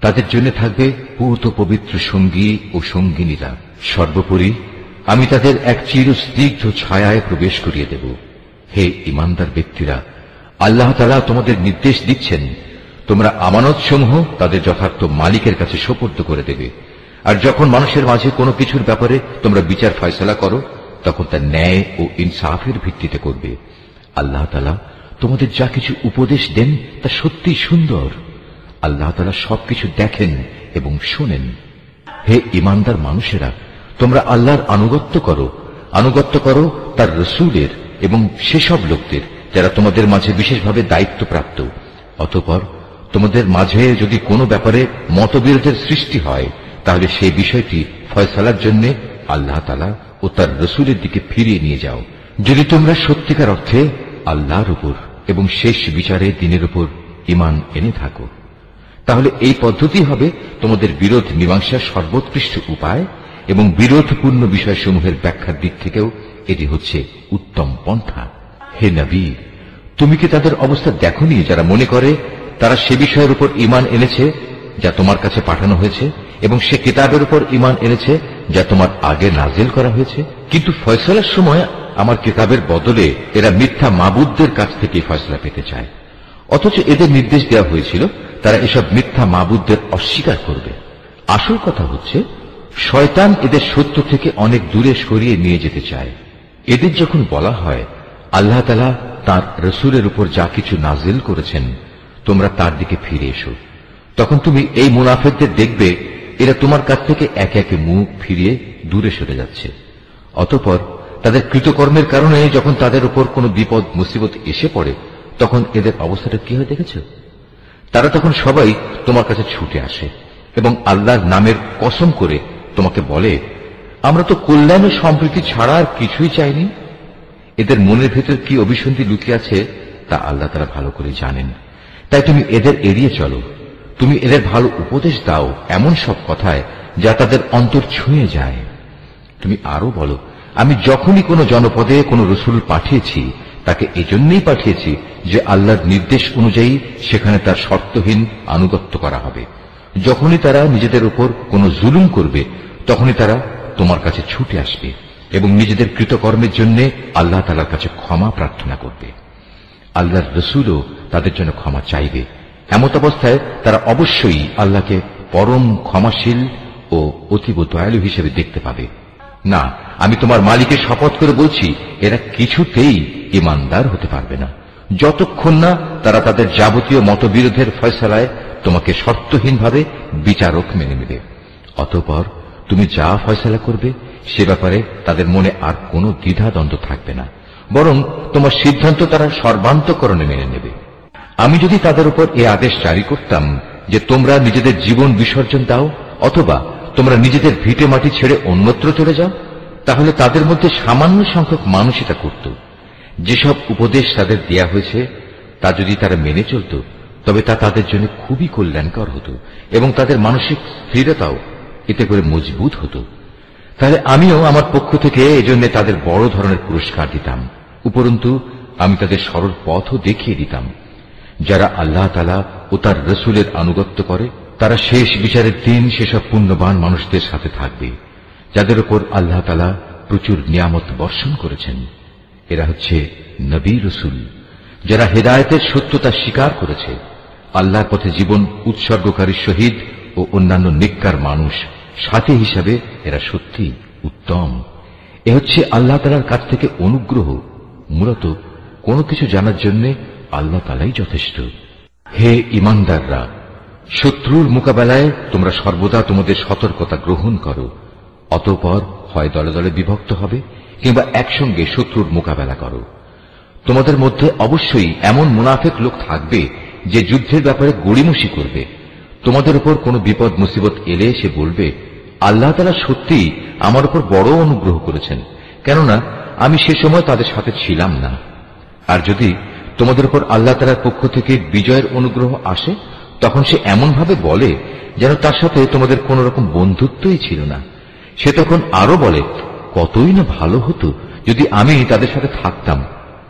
তাদের জন্য থাকবে পূত পবিত্র সঙ্গী ও সঙ্গিনীরা। সর্বোপরি আমি তাদের এক চিরস্নিগ্ধ ছায়ায় প্রবেশ করিয়ে দেব। হে ঈমানদার ব্যক্তিরা, আল্লাহ তাআলা তোমাদের নির্দেশ দিচ্ছেন তোমরা আমানতসমূহ তাদের যথার্থ মালিকের কাছে সোপর্দ করে দেবে। আর যখন মানুষের মাঝে কোনো কিছুর ব্যাপারে তোমরা বিচার ফয়সালা করো তখন তা ন্যায় ও ইনসাফের ভিত্তিতে করবে। আল্লাহ তাআলা তোমাদের যা কিছু উপদেশ দেন তা সত্যিই সুন্দর। আল্লাহ তাআলা সবকিছু দেখেন এবং শোনেন। হে ঈমানদার মানুষেরা, তোমরা আল্লাহর আনুগত্য করো তার রসূলের এবং সেসব লোকদের যারা তোমাদের মাঝে বিশেষভাবে দায়িত্বপ্রাপ্ত। অতঃপর তোমাদের মাঝে যদি কোনো ব্যাপারে মতবিরোধের সৃষ্টি হয়, তাহলে সেই বিষয়টি ফয়সালার জন্য আল্লাহ তাআলা ও তার রসুলের দিকে ফিরিয়ে নিয়ে যাও। যদি তোমরা সত্যিকার অর্থে আল্লাহর উপর এবং শেষ বিচারে দিনের উপর ঈমান এনে থাকো, তাহলে এই পদ্ধতি হবে তোমাদের বিরোধ মীমাংসার সর্বোৎকৃষ্ট উপায়, এবং বিরোধপূর্ণ বিষয়সমূহের ব্যাখ্যার দিক থেকেও এটি হচ্ছে উত্তম পন্থা। হে নবী, তুমি কি তাদের অবস্থা দেখোনি যারা মনে করে তারা সে বিষয়ের উপর ঈমান এনেছে যা তোমার কাছে পাঠানো হয়েছে, এবং সে কিতাবের উপর ঈমান এনেছে যা তোমার আগে নাজিল করা হয়েছে, কিন্তু ফয়সালার সময় আমার কিতাবের বদলে এরা মিথ্যা মাবুদদের কাছ থেকে ফয়সালা পেতে চায়। অথচ এদের নির্দেশ দেওয়া হয়েছিল তারা এসব মিথ্যা মাবুদদের অস্বীকার করবে। আসল কথা হচ্ছে শয়তান এদের সত্য থেকে অনেক দূরে সরিয়ে নিয়ে যেতে চায়। এদের যখন বলা হয় আল্লাহ তাআলা তাঁর রসুলের উপর যা কিছু নাজিল করেছেন তোমরা তার দিকে ফিরে এসো, তখন তুমি এই মুনাফিকদের দেখবে এরা তোমার কাছ থেকে একে একে মুখ ফিরিয়ে দূরে সরে যাচ্ছে। অতঃপর তাদের কৃতকর্মের কারণে যখন তাদের উপর কোনো বিপদ মুসিবত এসে পড়ে, তখন এদের অবস্থাটা কি হয় দেখেছ? তারা তখন সবাই তোমার কাছে ছুটে আসে এবং আল্লাহর নামের কসম করে তোমাকে বলে, আমরা তো কল্যাণ ও সম্প্রীতি ছাড়া আর কিছুই চাইনি। এদের মনের ভেতর কি অভিসন্ধি লুকিয়ে আছে তা আল্লাহ তাআলা ভালো করে জানেন। তাই তুমি এদের এড়িয়ে চলো। তুমি এদের ভালো উপদেশ দাও এমন সব কথায় যা তাদের অন্তর ছুঁয়ে যায়। তুমি আরো বলো, আমি যখনই কোনো জনপদে কোনো রসুল পাঠিয়েছি তাকে এজন্যই পাঠিয়েছি যে আল্লাহর নির্দেশ অনুযায়ী সেখানে তার শর্তহীন আনুগত্য করা হবে। যখনই তারা নিজেদের উপর কোনো জুলুম করবে তখনই তারা তোমার কাছে ছুটে আসবে এবং নিজেদের কৃতকর্মের জন্য আল্লাহ তাআলার কাছে ক্ষমা প্রার্থনা করবে। আল্লাহর রসুলও তাদের জন্য ক্ষমা চাইবে। এমত অবস্থায় তারা অবশ্যই আল্লাহকে পরম ক্ষমাশীল ও অতীব দয়ালু হিসেবে দেখতে পাবে। না, আমি তোমার মালিকের শপথ করে বলছি, এরা কিছুতেই ঈমানদার হতে পারবে না যতক্ষণ না তারা তাদের যাবতীয় মতবিরোধের ফয়সালায় তোমাকে শর্তহীনভাবে বিচারক মেনে নেবে। অতঃপর তুমি যা ফয়সালা করবে সে ব্যাপারে তাদের মনে আর কোনো দ্বিধাদ্বন্দ্ব থাকবে না, বরং তোমার সিদ্ধান্ত তারা সর্বান্তকরণে মেনে নেবে। আমি যদি তাদের উপর এ আদেশ জারি করতাম যে তোমরা নিজেদের জীবন বিসর্জন দাও অথবা তোমরা নিজেদের ভিটে মাটি ছেড়ে অন্যত্র চলে যাও, তাহলে তাদের মধ্যে সামান্য সংখ্যক মানুষই তা করত। যেসব উপদেশ তাদের দেয়া হয়েছে তা যদি তারা মেনে চলত তবে তা তাদের জন্য খুবই কল্যাণকর হতো এবং তাদের মানসিক স্থিরতাও এতে করে মজবুত হতো। তাহলে আমিও আমার পক্ষ থেকে এজন্য তাদের বড় ধরনের পুরস্কার দিতাম। উপরন্তু আমি তাদের সরল পথও দেখিয়ে দিতাম। যারা আল্লাহ তাআলা ও তার রসুলের আনুগত্য করে তারা শেষ বিচারের দিন সেসব পুণ্যবান মানুষদের সাথে থাকবে যাদের উপর আল্লাহ তাআলা প্রচুর নিয়ামত বর্ষণ করেছেন। এরা হচ্ছে নবী রসুল যারা হেদায়েতের সত্যতা স্বীকার করেছে, আল্লাহর পথে জীবন উৎসর্গকারী শহীদ ও অন্যান্য নেককার মানুষ। সাথী হিসাবে এরা সত্যি উত্তম। এ হচ্ছে আল্লাহ তাআলার কাছ থেকে অনুগ্রহ। মূলত কোনো কিছু জানার জন্য আল্লাহ তাআলাই যথেষ্ট। হে ঈমানদাররা, শত্রুর মোকাবেলায় তোমরা সর্বদা তোমাদের সতর্কতা গ্রহণ করো। অতঃপর হয় দলে দলে বিভক্ত হবে কিংবা একসঙ্গে শত্রুর মোকাবেলা করো। তোমাদের মধ্যে অবশ্যই এমন মুনাফিক লোক থাকবে যে যুদ্ধের ব্যাপারে গড়িমসি করবে। তোমাদের উপর কোনো বিপদ মুসিবত এলে সে বলবে, আল্লাহ তাআলা সত্যিই আমার উপর বড় অনুগ্রহ করেছেন, কেননা আমি সে সময় তাদের সাথে ছিলাম না। আর যদি তোমাদের উপর আল্লাহ তাআলার পক্ষ থেকে বিজয়ের অনুগ্রহ আসে তখন সে এমনভাবে বলে যেন তার সাথে তোমাদের কোন রকম বন্ধুত্বই ছিল না। সে তখন আরো বলে, কতই না ভালো হতো যদি আমি তাদের সাথে থাকতাম,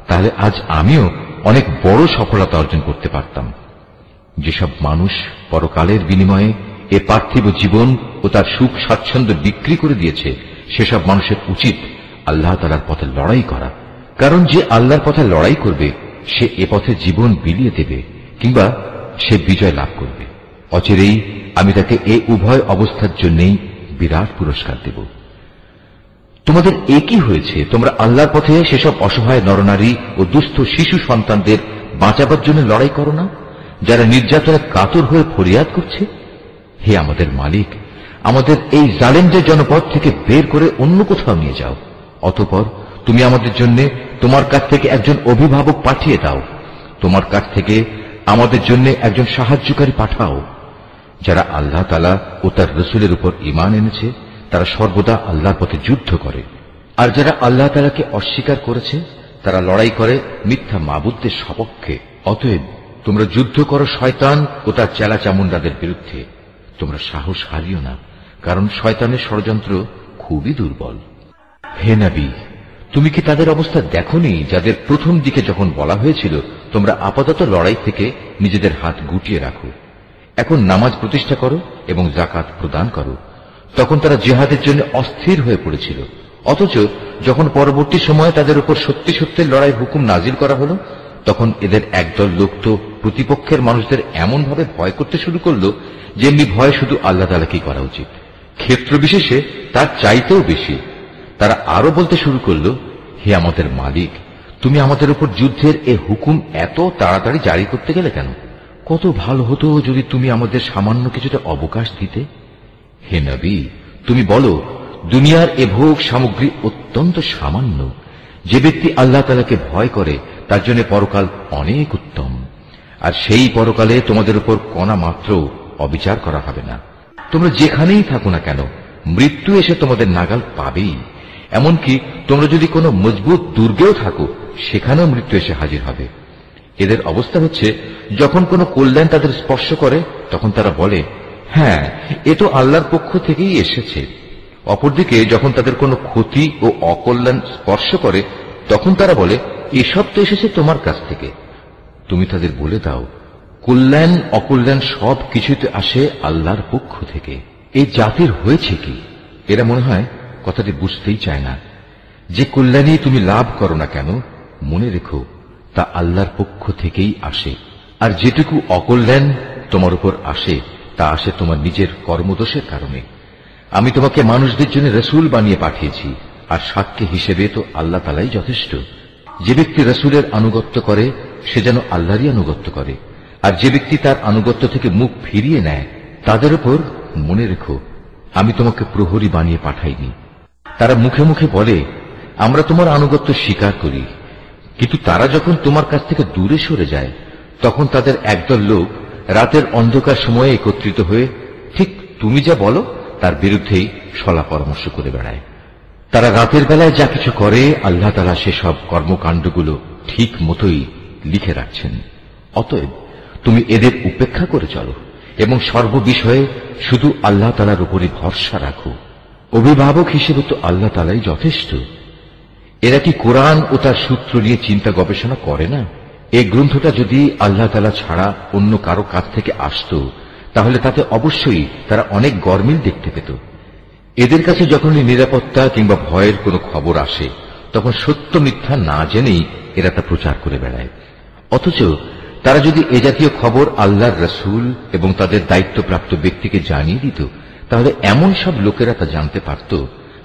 তাহলে আজ আমিও অনেক বড় সফলতা অর্জন করতে পারতাম। যেসব মানুষ পরকালের বিনিময়ে এ পার্থিব জীবন ও তার সুখ স্বাচ্ছন্দ্য বিক্রি করে দিয়েছে সেসব মানুষের উচিত আল্লাহ তাআলার পথে লড়াই করা। কারণ যে আল্লাহর পথে লড়াই করবে সে এ পথে জীবন বিলিয়ে দেবে কিংবা সে বিজয় লাভ করবে। অচিরেই আমি তাকে এই উভয় অবস্থার জন্যই বিরাট পুরস্কার দেব। তোমাদের একই হয়েছে, তোমরা আল্লাহর পথে সেসব অসহায় নরনারী ও দুস্থ শিশু সন্তানদের বাঁচাবার জন্য লড়াই করো না যারা নির্যাতনে কাতর হয়ে ফরিয়াদ করছে। হে আমাদের মালিক, আমাদের এই জালেমদের জনপদ থেকে বের করে অন্য কোথাও নিয়ে যাও। অতঃপর তুমি আমাদের জন্য তোমার কাছ থেকে একজন অভিভাবক পাঠিয়ে দাও, তোমার কাছ থেকে আমাদের জন্য একজন সাহায্যকারী পাঠাও। যারা আল্লাহ তাআলা ও তার রাসূলের উপর ঈমান এনেছে তারা সর্বদা আল্লাহর পথে যুদ্ধ করে, আর যারা আল্লাহ তাআলাকে অস্বীকার করেছে তারা লড়াই করে মিথ্যা মাবুদদের সপক্ষে। অতএব তোমরা যুদ্ধ করো শয়তান ও তার চেলাচামুন্ডাদের বিরুদ্ধে। তোমরা সাহস হারিও না, কারণ শয়তানের ষড়যন্ত্র খুবই দুর্বল। হে নবী, তুমি কি তাদের অবস্থা দেখোনি যাদের প্রথম দিকে যখন বলা হয়েছিল তোমরা আপাতত লড়াই থেকে নিজেদের হাত গুটিয়ে রাখো, এখন নামাজ প্রতিষ্ঠা করো এবং যাকাত প্রদান করো, তখন তারা জিহাদের জন্য অস্থির হয়ে পড়েছিল। অথচ যখন পরবর্তী সময়ে তাদের উপর সত্যি সত্যি লড়াই হুকুম নাজিল করা হলো, তখন এদের একদল লোক তো প্রতিপক্ষের মানুষদের এমন ভাবে ভয় করতে শুরু করলো যেমনি ভয় শুধু আল্লাহ তাআলাকেই করা উচিত, ক্ষেত্র বিশেষে তার চাইতেও বেশি। তারা আরো বলতে শুরু করলো, হে আমাদের মালিক, তুমি আমাদের উপর যুদ্ধের এ হুকুম এত তাড়াতাড়ি জারি করতে গেলে কেন? কত ভালো হতো যদি তুমি আমাদের সামান্য কিছুটা অবকাশ দিতে। হে নবী, তুমি বলো, দুনিয়ার এ ভোগ সামগ্রী অত্যন্ত সামান্য। যে ব্যক্তি আল্লাহ তাআলাকে ভয় করে তার জন্য পরকাল অনেক উত্তম, আর সেই পরকালে তোমাদের উপর কণা মাত্র অবিচার করা হবে না। তোমরা যেখানেই থাকো না কেন মৃত্যু এসে তোমাদের নাগাল পাবেই। এমনকি তোমরা যদি কোনো মজবুত দুর্গেও থাকো সেখানেও মৃত্যু এসে হাজির হবে। এদের অবস্থা হচ্ছে, যখন কোনো কল্যাণ তাদের স্পর্শ করে তখন তারা বলে, হ্যাঁ, এ তো আল্লাহর পক্ষ থেকেই এসেছে। অপরদিকে যখন তাদের কোনো ক্ষতি ও অকল্যাণ স্পর্শ করে তখন তারা বলে, এসব তো এসেছে তোমার কাছ থেকে। তুমি তাদের বলে দাও, কল্যাণ অকল্যাণ সব কিছুতে আসে আল্লাহর পক্ষ থেকে। এই জাতির হয়েছে কি? এরা মনে হয় কথাটি বুঝতেই চায় না। যে কল্যাণই তুমি লাভ করো না কেন, মনে রেখো তা আল্লাহর পক্ষ থেকেই আসে, আর যেটুকু অকল্যাণ তোমার উপর আসে তা আসে তোমার নিজের কর্মদোষের কারণে। আমি তোমাকে মানুষদের জন্য রাসূল বানিয়ে পাঠিয়েছি, আর সাক্ষী হিসেবে তো আল্লাহ তাআলাই যথেষ্ট। যে ব্যক্তি রাসূলের আনুগত্য করে সে যেন আল্লাহরই আনুগত্য করে, আর যে ব্যক্তি তার আনুগত্য থেকে মুখ ফিরিয়ে নেয় তাদের উপর মনে রেখো আমি তোমাকে প্রহরী বানিয়ে পাঠাইনি। তারা মুখে মুখে বলে, আমরা তোমার আনুগত্য স্বীকার করি, কিন্তু তারা যখন তোমার কাছ থেকে দূরে সরে যায় তখন তাদের একদল লোক রাতের অন্ধকার সময়ে একত্রিত হয়ে ঠিক তুমি যা বলো তার বিরুদ্ধেই সলা পরামর্শ করে বেড়ায়। তারা রাতের বেলায় যা কিছু করে আল্লাহ তাআলা সেসব কর্মকাণ্ডগুলো ঠিক মতোই লিখে রাখছেন। অতএব তুমি এদের উপেক্ষা করে চলো এবং সর্ববিষয়ে শুধু আল্লাহ তাআলার উপরই ভরসা রাখো। অভিভাবক হিসেবে তো আল্লাহ তাআলাই যথেষ্ট। এরা কি কোরআন ও তার সূত্র নিয়ে চিন্তা গবেষণা করে না? এই গ্রন্থটা যদি আল্লাহ তাআলা ছাড়া অন্য কারো কাছ থেকে আসতো তাহলে তাতে অবশ্যই তারা অনেক গরমিল দেখতে পেত। এদের কাছে যখনই নিরাপত্তা কিংবা ভয়ের কোনো খবর আসে তখন সত্য মিথ্যা না জেনেই এরা তা প্রচার করে বেড়ায়। অথচ তারা যদি এ জাতীয় খবর আল্লাহর রাসূল এবং তাদের দায়িত্বপ্রাপ্ত ব্যক্তিকে জানিয়ে দিত তাহলে এমন সব লোকেরা তা জানতে পারত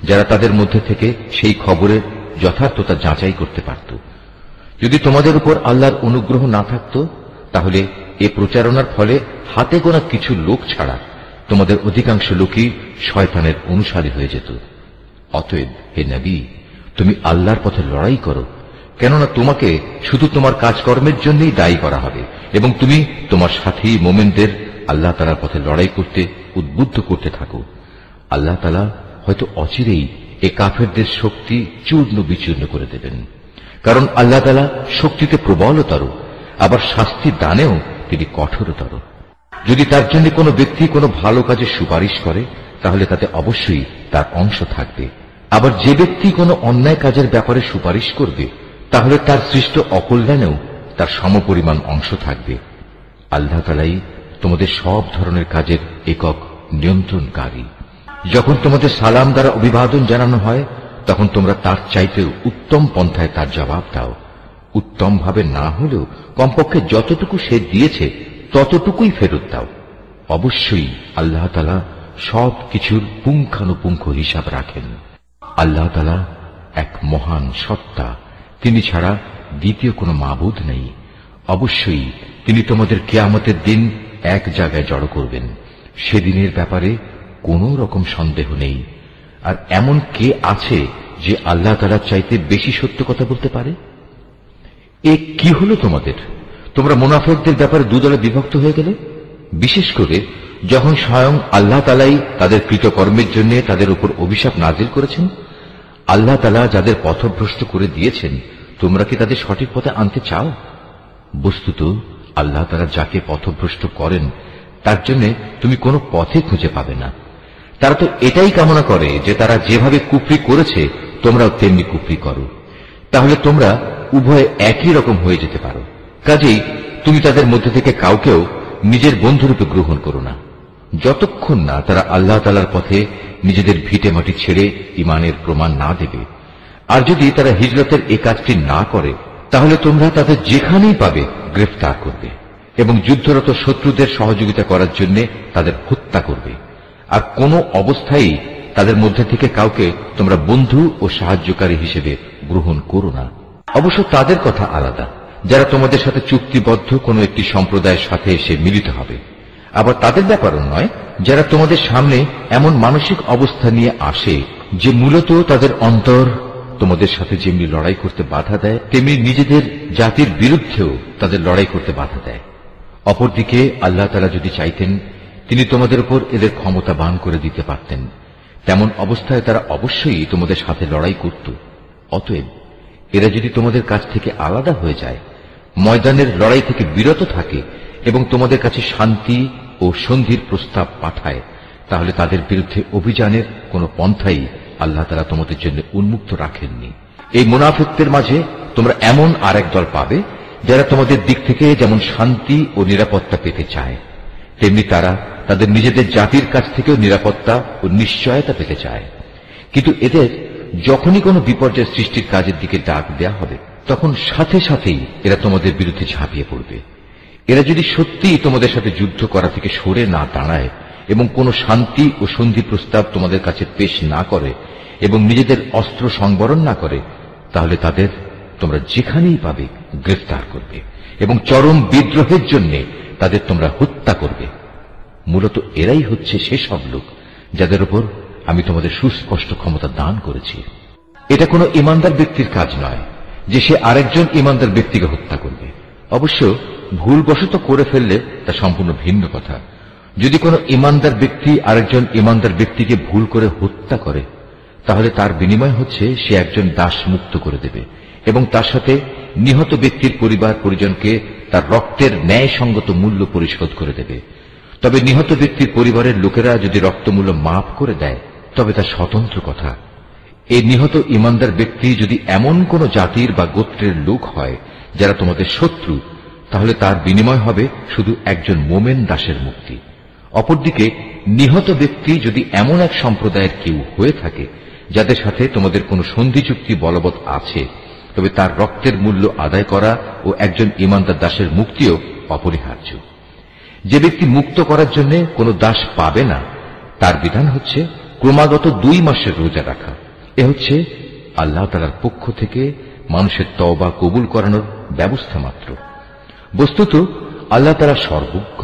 যারা তাদের মধ্যে থেকে সেই খবরের যথার্থতা যাচাই করতে পারত। যদি তোমাদের উপর আল্লাহর অনুগ্রহ না থাকত তাহলে এ প্রচারণার ফলে হাতে গোনা কিছু লোক ছাড়া তোমাদের অধিকাংশ লোকই শয়তানের অনুসারী হয়ে যেত। অতএব হে নবী, তুমি আল্লাহর পথে লড়াই করো, কেননা তোমাকে শুধু তোমার কাজকর্মের জন্যই দায়ী করা হবে এবং তুমি তোমার সাথী মোমেনদের আল্লাহ তাআলার পথে লড়াই করতে উদ্বুদ্ধ করতে থাকো। আল্লাহ তাআলা হয়তো অচিরেই এ কাফেরদের শক্তি চূর্ণ বিচূর্ণ করে দেবেন, কারণ আল্লাহ তাআলা শক্তিতে প্রবলতর, আবার শাস্তি দানেও তিনি কঠোরতর। যদি তার জন্য কোনো ব্যক্তি কোনো ভালো কাজে সুপারিশ করে তাহলে তাতে অবশ্যই তার অংশ থাকবে, আবার যে ব্যক্তি কোনো অন্যায় কাজের ব্যাপারে সুপারিশ করবে তাহলে তার সৃষ্ট অকল্যাণেও তার সমপরিমাণ অংশ থাকবে। আল্লাহ তাআলাই তোমাদের সব ধরনের কাজের একক নিয়ন্ত্রণকারী। যখন তোমাদের সালাম দ্বারা অভিবাদন জানানো হয় তখন তোমরা তার চাইতেও উত্তম পন্থায় তার জবাব দাও। উত্তম ভাবে না হলেও কমপক্ষে যতটুকু সে দিয়েছে ততটুকুই ফেরত দাও। অবশ্যই আল্লাহ তাআলা সব কিছুর পুঙ্খানুপুঙ্খ হিসাব রাখেন। আল্লাহ তাআলা এক মহান সত্তা, তিনি ছাড়া দ্বিতীয় কোনো মাবুদ নেই। অবশ্যই তিনি তোমাদের কিয়ামতের দিন এক জায়গায় জড়ো করবেন, সেদিনের ব্যাপারে কোনো রকম সন্দেহ নেই। আর এমন কে আছে যে আল্লাহ তাআলার চাইতে বেশি সত্য কথা বলতে পারে? এ কি হলো তোমাদের? তোমরা মুনাফিকদের ব্যাপারে দুদলে বিভক্ত হয়ে গেলে, বিশেষ করে যখন স্বয়ং আল্লাহ তাআলাই তাদের কৃতকর্মের জন্য তাদের উপর অভিশাপ নাজিল করেছেন। আল্লাহ তাআলা যাদের পথভ্রষ্ট করে দিয়েছেন, তোমরা কি তাদের সঠিক পথে আনতে চাও? বস্তুত আল্লাহ তাআলা যাকে পথভ্রষ্ট করেন তার জন্য তুমি কোনো পথে খুঁজে পাবে না। তারা তো এটাই কামনা করে যে তারা যেভাবে কুফরি করেছে তোমরাও তেমনি কুফরি করো, তাহলে তোমরা উভয়ে একই রকম হয়ে যেতে পারো। কাজেই তুমি তাদের মধ্যে থেকে কাউকেও নিজের বন্ধুরূপে গ্রহণ করো না, যতক্ষণ না তারা আল্লাহ তাআলার পথে নিজেদের ভিটে মাটি ছেড়ে ঈমানের প্রমাণ না দেবে। আর যদি তারা হিজরতের এই কাজটি না করে, তাহলে তোমরা তাদের যেখানেই পাবে গ্রেফতার করবে এবং যুদ্ধরত শত্রুদের সহযোগিতা করার জন্য তাদের হত্যা করবে। আর কোন অবস্থায় তাদের মধ্যে থেকে কাউকে তোমরা বন্ধু ও সাহায্যকারী হিসেবে গ্রহণ করো না। অবশ্য তাদের কথা আলাদা, যারা তোমাদের সাথে চুক্তিবদ্ধ কোনো একটি সম্প্রদায়ের সাথে এসে মিলিত হবে। আবার তাদের ব্যাপারও নয় যারা তোমাদের সামনে এমন মানসিক অবস্থা নিয়ে আসে যে মূলত তাদের অন্তর তোমাদের সাথে যেমনি লড়াই করতে বাধা দেয়, তেমনি নিজেদের জাতির বিরুদ্ধেও তাদের লড়াই করতে বাধা দেয়। অপরদিকে আল্লাহ তাআলা যদি চাইতেন, তিনি তোমাদের উপর এদের ক্ষমতাবান করে দিতে পারতেন। তেমন অবস্থায় তারা অবশ্যই তোমাদের সাথে লড়াই করত। অতএব এরা যদি তোমাদের কাছ থেকে আলাদা হয়ে যায়, ময়দানের লড়াই থেকে বিরত থাকে এবং তোমাদের কাছে শান্তি ও সন্ধির প্রস্তাব পাঠায়, তাহলে তাদের বিরুদ্ধে অভিযানের কোন পন্থাই আল্লাহ তাআলা তোমাদের জন্য উন্মুক্ত রাখেননি। এই মুনাফিকদের মাঝে তোমরা এমন আরেক দল পাবে যারা তোমাদের দিক থেকে যেমন শান্তি ও নিরাপত্তা পেতে চায়, তেমনি তারা তাদের নিজেদের জাতির কাছ থেকেও নিরাপত্তা ও নিশ্চয়তা পেতে চায়। কিন্তু এদের যখনই কোনো বিপর্যয় সৃষ্টির কাজের দিকে ডাক দেয়া হবে, তখন সাথে সাথেই এরা তোমাদের বিরুদ্ধে ঝাঁপিয়ে পড়বে। এরা যদি সত্যিই তোমাদের সাথে যুদ্ধ করা থেকে সরে না দাঁড়ায় এবং কোনো শান্তি ও সন্ধি প্রস্তাব তোমাদের কাছে পেশ না করে এবং নিজেদের অস্ত্র সংবরণ না করে, তাহলে তাদের তোমরা যেখানেই পাবে গ্রেফতার করবে এবং চরম বিদ্রোহের জন্য তাদের তোমরা হত্যা করবে। মূলত এরাই হচ্ছে সেসব লোক যাদের উপর আমি তোমাদের সুস্পষ্ট ক্ষমতা দান করেছি। এটা কোনো ইমানদার ব্যক্তির কাজ নয় যে সে আরেকজন ইমানদার ব্যক্তিকে হত্যা করবে। অবশ্য ভুলবশত করে ফেললে তা সম্পূর্ণ ভিন্ন কথা। যদি কোনো ইমানদার ব্যক্তি আরেকজন ইমানদার ব্যক্তিকে ভুল করে হত্যা করে, তাহলে তার বিনিময় হচ্ছে সে একজন দাস মুক্ত করে দেবে এবং তার সাথে নিহত ব্যক্তির পরিবার পরিজনকে তার রক্তের ন্যায়সঙ্গত মূল্য পরিশোধ করে দেবে। তবে নিহত ব্যক্তির পরিবারের লোকেরা যদি রক্তমূল্য মাফ করে দেয়, তবে তা স্বতন্ত্র কথা। এই নিহত ইমানদার ব্যক্তি যদি এমন কোন জাতির বা গোত্রের লোক হয় যারা তোমাদের শত্রু, তাহলে তার বিনিময় হবে শুধু একজন মোমেন দাসের মুক্তি। অপরদিকে নিহত ব্যক্তি যদি এমন এক সম্প্রদায়ের কেউ হয়ে থাকে যাদের সাথে তোমাদের কোনো সন্ধি চুক্তি বলবৎ আছে, তবে তার রক্তের মূল্য আদায় করা ও একজন ইমানদার দাসের মুক্তিও অপরিহার্য। যে ব্যক্তি মুক্ত করার জন্য কোনো দাস পাবে না, তার বিধান হচ্ছে ক্রমাগত 2 মাসের রোজা রাখা। এ হচ্ছে আল্লাহ তাআলার পক্ষ থেকে মানুষের তওবা কবুল করানোর ব্যবস্থা মাত্র। বস্তুত আল্লাহ তাআলা সর্বজ্ঞ,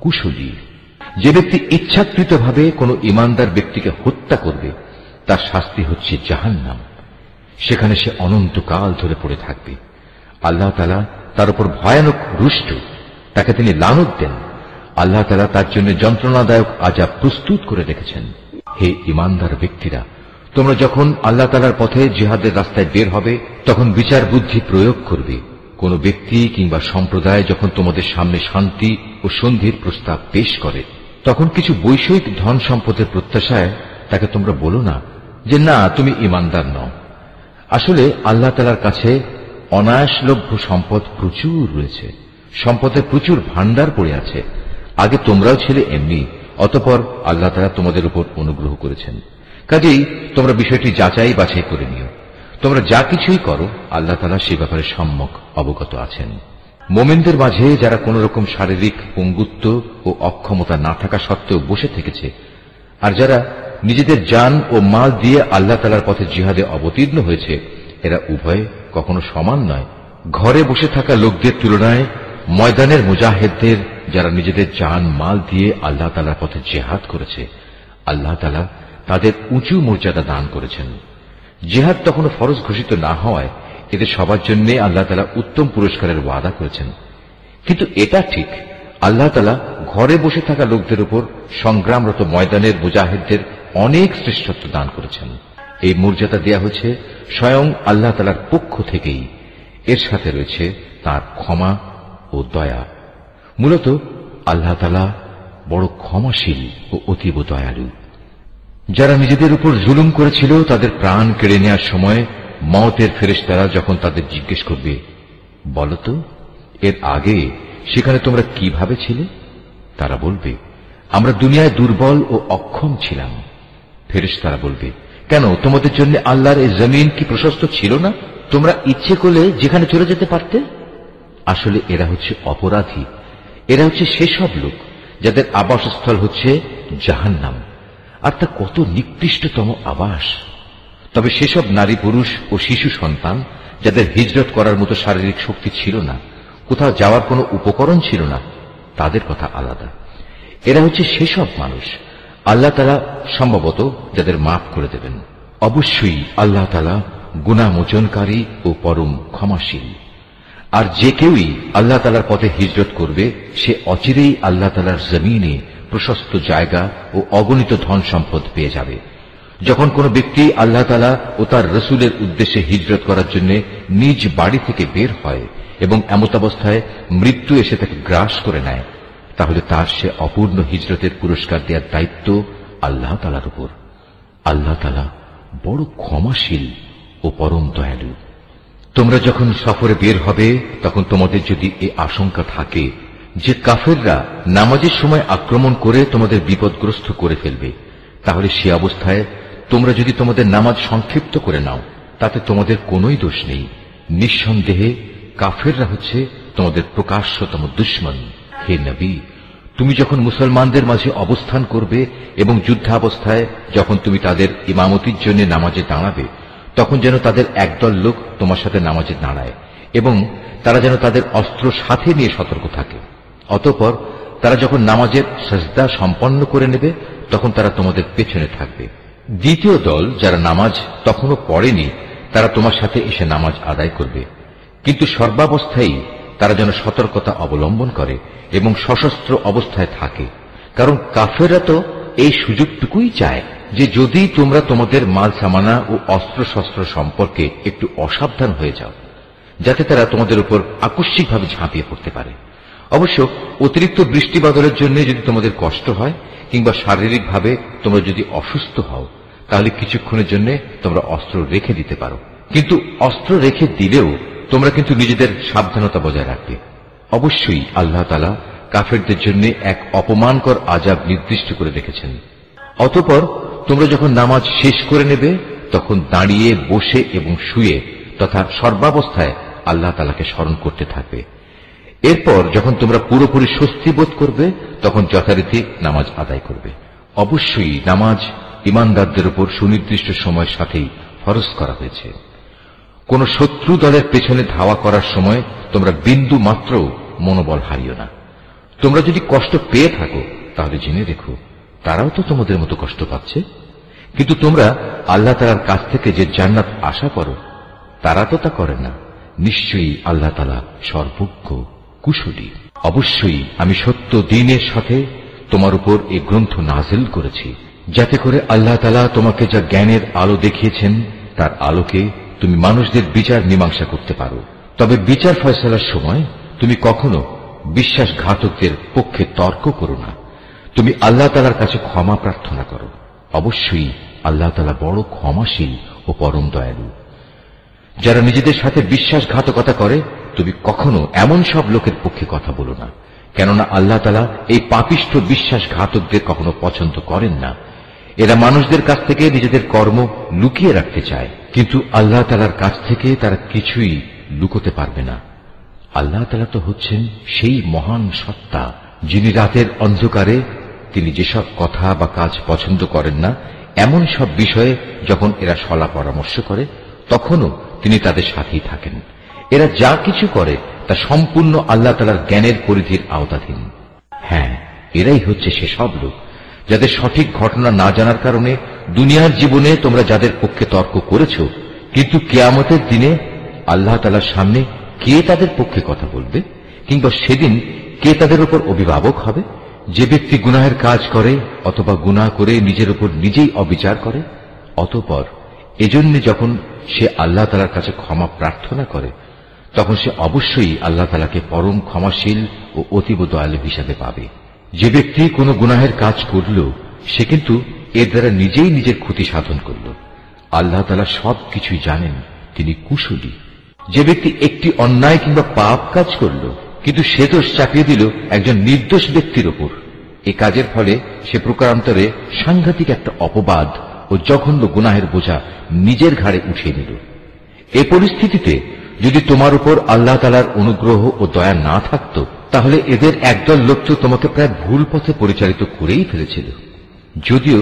কুশলী। যে ব্যক্তি ইচ্ছাকৃতভাবে কোনো ইমানদার ব্যক্তিকে হত্যা করবে, তার শাস্তি হচ্ছে জাহান্নাম। সেখানে সে অনন্তকাল ধরে পড়ে থাকবে। আল্লাহ তাআলা তার উপর ভয়ানক রুষ্ট, তাকে তিনি লানত দেন। আল্লাহ তাআলা তার জন্য যন্ত্রণাদায়ক আযাব প্রস্তুত করে রেখেছেন। হে ইমানদার ব্যক্তিরা, তোমরা যখন আল্লাহ তাআলার পথে জিহাদের রাস্তায় বের হবে, তখন বিচার বুদ্ধি প্রয়োগ করবে। কোন ব্যক্তি কিংবা সম্প্রদায় যখন তোমাদের সামনে শান্তি ও সন্ধির প্রস্তাব পেশ করে, তখন কিছু বৈষয়িক ধন সম্পদের প্রত্যাশায় তাকে তোমরা বলো না যে না, তুমি ইমানদার নও। আসলে আল্লাহ তাআলার কাছে অনায়াসলভ্য সম্পদ প্রচুর রয়েছে, সম্পদের প্রচুর ভান্ডার পড়ে আছে। আগে তোমরাও ছিলে এমনি, অতঃপর আল্লাহ তাআলা তোমাদের উপর অনুগ্রহ করেছেন। কাজেই তোমরা বিষয়টি যাচাই বাছাই করে নিও। তোমরা যা কিছুই করো, আল্লাহ তাআলা সে ব্যাপারে সম্যক অবগত আছেন। মোমেনদের মাঝে যারা কোন রকম শারীরিক পঙ্গুত্ব ও অক্ষমতা না থাকা সত্ত্বেও বসে থেকেছে, আর যারা নিজেদের জান ও মাল দিয়ে আল্লাহ তাআলার পথে জিহাদে অবতীর্ণ হয়েছে, এরা উভয়ে কখনো সমান নয়। ঘরে বসে থাকা লোকদের তুলনায় ময়দানের মুজাহিদদের, যারা নিজেদের জান মাল দিয়ে আল্লাহ তাআলার পথে জিহাদ করেছে, আল্লাহ তাআলা তাদের উঁচু মর্যাদা দান করেছেন। জিহাদ তখনও ফরজ ঘোষিত না হওয়ায় এদের সবার জন্য আল্লাহ তাআলা উত্তম পুরস্কারের ওয়াদা করেছেন। কিন্তু এটা ঠিক, আল্লাহ তাআলা ঘরে বসে থাকা লোকদের উপর সংগ্রামরত ময়দানের মুজাহিদদের অনেক শ্রেষ্ঠত্ব দান করেছেন। এই মর্যাদা দেয়া হয়েছে স্বয়ং আল্লাহ তাআলার পক্ষ থেকেই। এর সাথে রয়েছে তার ক্ষমা ও দয়া। মূলত আল্লাহ তাআলা বড় ক্ষমাশীল ও অতীব দয়ালু। যারা নিজেদের উপর জুলুম করেছিল তাদের প্রাণ কেড়ে নেওয়ার সময় মওতের ফেরেশতারা যখন তাদের জিজ্ঞেস করবে, বলতো এর আগে সেখানে তোমরা কিভাবে ছিলে? তারা বলবে, আমরা দুনিয়ায় দুর্বল ও অক্ষম ছিলাম। ফেরেশতারা বলবে, কেন তোমাদের জন্য আল্লাহর এই জমিন কি প্রশস্ত ছিল না? তোমরা ইচ্ছে করলে যেখানে চলে যেতে পারতে। আসলে এরা হচ্ছে অপরাধী। এরা হচ্ছে সেসব লোক যাদের আবাসস্থল হচ্ছে জাহান্নাম, আর তা কত নিকৃষ্টতম আবাস। তবে সেসব নারী পুরুষ ও শিশু সন্তান যাদের হিজরত করার মতো শারীরিক শক্তি ছিল না, কোথাও যাওয়ার কোনো উপকরণ ছিল না, তাদের কথা আলাদা। এরা হচ্ছে সেসব মানুষ আল্লাহ তাআলা সম্ভবত যাদের মাফ করে দেবেন। অবশ্যই আল্লাহ তাআলা গুনাহ মোচনকারী ও পরম ক্ষমাশীল। আর যে কেউই আল্লাহ তাআলার পথে হিজরত করবে সে অচিরেই আল্লাহ তাআলার জমিনে প্রশস্ত জায়গা ও অগণিত ধন সম্পদ পেয়ে যাবে। যখন কোন ব্যক্তি আল্লাহ তাআলা ও তার রাসূলের উদ্দেশ্যে হিজরত করার জন্য নিজ বাড়ি থেকে বের হয় এবং এমতাবস্থায় মৃত্যু এসে তাকে গ্রাস করে নেয়, তাহলে তার সে অপূর্ণ হিজরতের পুরস্কার দেওয়ার দায়িত্ব আল্লাহ তাআলার উপর। আল্লাহ তাআলা বড় ক্ষমাশীল ও পরম দয়ালু। তোমরা যখন সফরে বের হবে তখন তোমাদের যদি এ আশঙ্কা থাকে যে কাফেররা নামাজের সময় আক্রমণ করে তোমাদের বিপদগ্রস্ত করে ফেলবে, তাহলে সে অবস্থায় তোমরা যদি তোমাদের নামাজ সংক্ষিপ্ত করে নাও তাতে তোমাদের কোনোই দোষ নেই। নিঃসন্দেহে কাফেররা হচ্ছে তোমাদের প্রকাশ্যতম দুশমন। হে নবী, তুমি যখন মুসলমানদের মাঝে অবস্থান করবে এবং যুদ্ধাবস্থায় যখন তুমি তাদের ইমামতির জন্য নামাজে দাঁড়াবে, তখন যেন তাদের একদল লোক তোমার সাথে নামাজে দাঁড়ায় এবং তারা যেন তাদের অস্ত্র সাথে নিয়ে সতর্ক থাকে। অতঃপর তারা যখন নামাজের সাজদা সম্পন্ন করে নেবে তখন তারা তোমাদের পেছনে থাকবে। দ্বিতীয় দল যারা নামাজ তখনও পড়েনি তারা তোমার সাথে এসে নামাজ আদায় করবে, কিন্তু সর্বাবস্থায় তারা যেন সতর্কতা অবলম্বন করে এবং সশস্ত্র অবস্থায় থাকে। কারণ কাফেররা তো এই সুযোগটুকুই চায় যে যদি তোমরা তোমাদের মাল সামানা ও অস্ত্রশস্ত্র সম্পর্কে একটু অসাবধান হয়ে যাও, যাতে তারা তোমাদের উপর আকস্মিকভাবে ঝাঁপিয়ে পড়তে পারে। অবশ্য অতিরিক্ত বৃষ্টি বাদলের জন্য যদি তোমাদের কষ্ট হয় কিংবা শারীরিকভাবে তোমরা যদি অসুস্থ হও, তাহলে কিছুক্ষণের জন্য তোমরা অস্ত্র রেখে দিতে পারো। কিন্তু অস্ত্র রেখে দিলেও তোমরা কিন্তু নিজেদের সাবধানতা বজায় রাখবে। অবশ্যই আল্লাহ তাআলা কাফেরদের জন্য এক অপমানকর আযাব নির্দিষ্ট করে রেখেছেন। অতঃপর তোমরা যখন নামাজ শেষ করে নেবে তখন দাঁড়িয়ে, বসে এবং শুয়ে তথা সর্বাবস্থায় আল্লাহ তাআলাকে স্মরণ করতে থাকবে। এরপর যখন তোমরা পুরোপুরি স্বস্তি বোধ করবে তখন যথারীতি নামাজ আদায় করবে। অবশ্যই নামাজ ঈমানদারদের উপর সুনির্দিষ্ট সময়ের সাথেই ফরজ করা হয়েছে। কোন শত্রু দলের পেছনে ধাওয়া করার সময় তোমরা বিন্দু মাত্র মনোবল হারিও না। তোমরা যদি কষ্ট পেয়ে থাকো তাহলে জেনে রেখো তারাও তো তোমাদের মতো কষ্ট পাচ্ছে। কিন্তু তোমরা আল্লাহ তাআলার কাছ থেকে যে জান্নাত আশা করো তারা তো তা করে না। নিশ্চয়ই আল্লাহ তাআলা সর্বজ্ঞ, কুশলী। অবশ্যই আমি সত্য দ্বীনের সাথে তোমার উপর এই গ্রন্থ নাযিল করেছি, যাতে করে আল্লাহ তাআলা তোমাকে যা জ্ঞানের আলো দেখিয়েছেন তার আলোকে তুমি মানুষদের বিচার মীমাংসা করতে পারো। তবে বিচার ফয়সালার সময় তুমি কখনো বিশ্বাসঘাতকদের পক্ষে তর্ক করো না। তুমি আল্লাহ তাআলার কাছে ক্ষমা প্রার্থনা করো। অবশ্যই আল্লাহ তাআলা বড় ক্ষমাশীল ও পরম দয়ালু। যারা নিজেদের সাথে বিশ্বাসঘাতকতা করে তুমি কখনো এমন সব লোকের পক্ষে কথা বলো না, কেননা আল্লাহ তাআলা এই পাপিষ্ঠ বিশ্বাসঘাতকদের কখনো পছন্দ করেন না। এরা মানুষদের কাছ থেকে নিজেদের কর্ম লুকিয়ে রাখতে চায়, কিন্তু আল্লাহ তাআলার কাছ থেকে তারা কিছুই লুকোতে পারবে না। আল্লাহ তাআলা তো হচ্ছেন সেই মহান সত্তা যিনি রাতের অন্ধকারে তিনি যেসব কথা বা কাজ পছন্দ করেন না এমন সব বিষয়ে যখন এরা সলা পরামর্শ করে তখনও তিনি তাদের সাথেই থাকেন। এরা যা কিছু করে তা সম্পূর্ণ আল্লাহ তাআলার জ্ঞানের পরিধির আওতাধীন। হ্যাঁ, এরাই হচ্ছে সেসব লোক যাদের সঠিক ঘটনা না জানার কারণে দুনিয়ার জীবনে তোমরা যাদের পক্ষে তর্ক করেছ, কিন্তু কিয়ামতের দিনে আল্লাহ তাআলার সামনে কে তাদের পক্ষে কথা বলবে, কিংবা সেদিন কে তাদের উপর অভিভাবক হবে? যে ব্যক্তি গুনাহের কাজ করে অথবা গুনাহ করে নিজের উপর নিজেই অবিচার করে, অতঃপর এজন্য যখন সে আল্লাহ তাআলার কাছে ক্ষমা প্রার্থনা করে, তখন সে অবশ্যই আল্লাহ তাআলাকে পরম ক্ষমাশীল ও অতীব দয়ালু হিসাবে পাবে। যে ব্যক্তি কোনো গুনাহের কাজ করল, সে কিন্তু এর দ্বারা নিজেই নিজের ক্ষতি সাধন করল। আল্লাহ তাআলা সবকিছুই জানেন, তিনি কুশলী। যে ব্যক্তি একটি অন্যায় কিংবা পাপ কাজ করল, কিন্তু সে দোষ চাপিয়ে দিল একজন নির্দোষ ব্যক্তির উপর, এ কাজের ফলে সে প্রকারান্তরে সাংঘাতিক একটা অপবাদ ও জঘন্য গুনাহের বোঝা নিজের ঘাড়ে উঠিয়ে নিল। এ পরিস্থিতিতে যদি তোমার উপর আল্লাহ তাআলার অনুগ্রহ ও দয়া না থাকত, তাহলে এদের একদল লোক তো তোমাকে প্রায় ভুল পথে পরিচালিত করেই ফেলেছিল। যদিও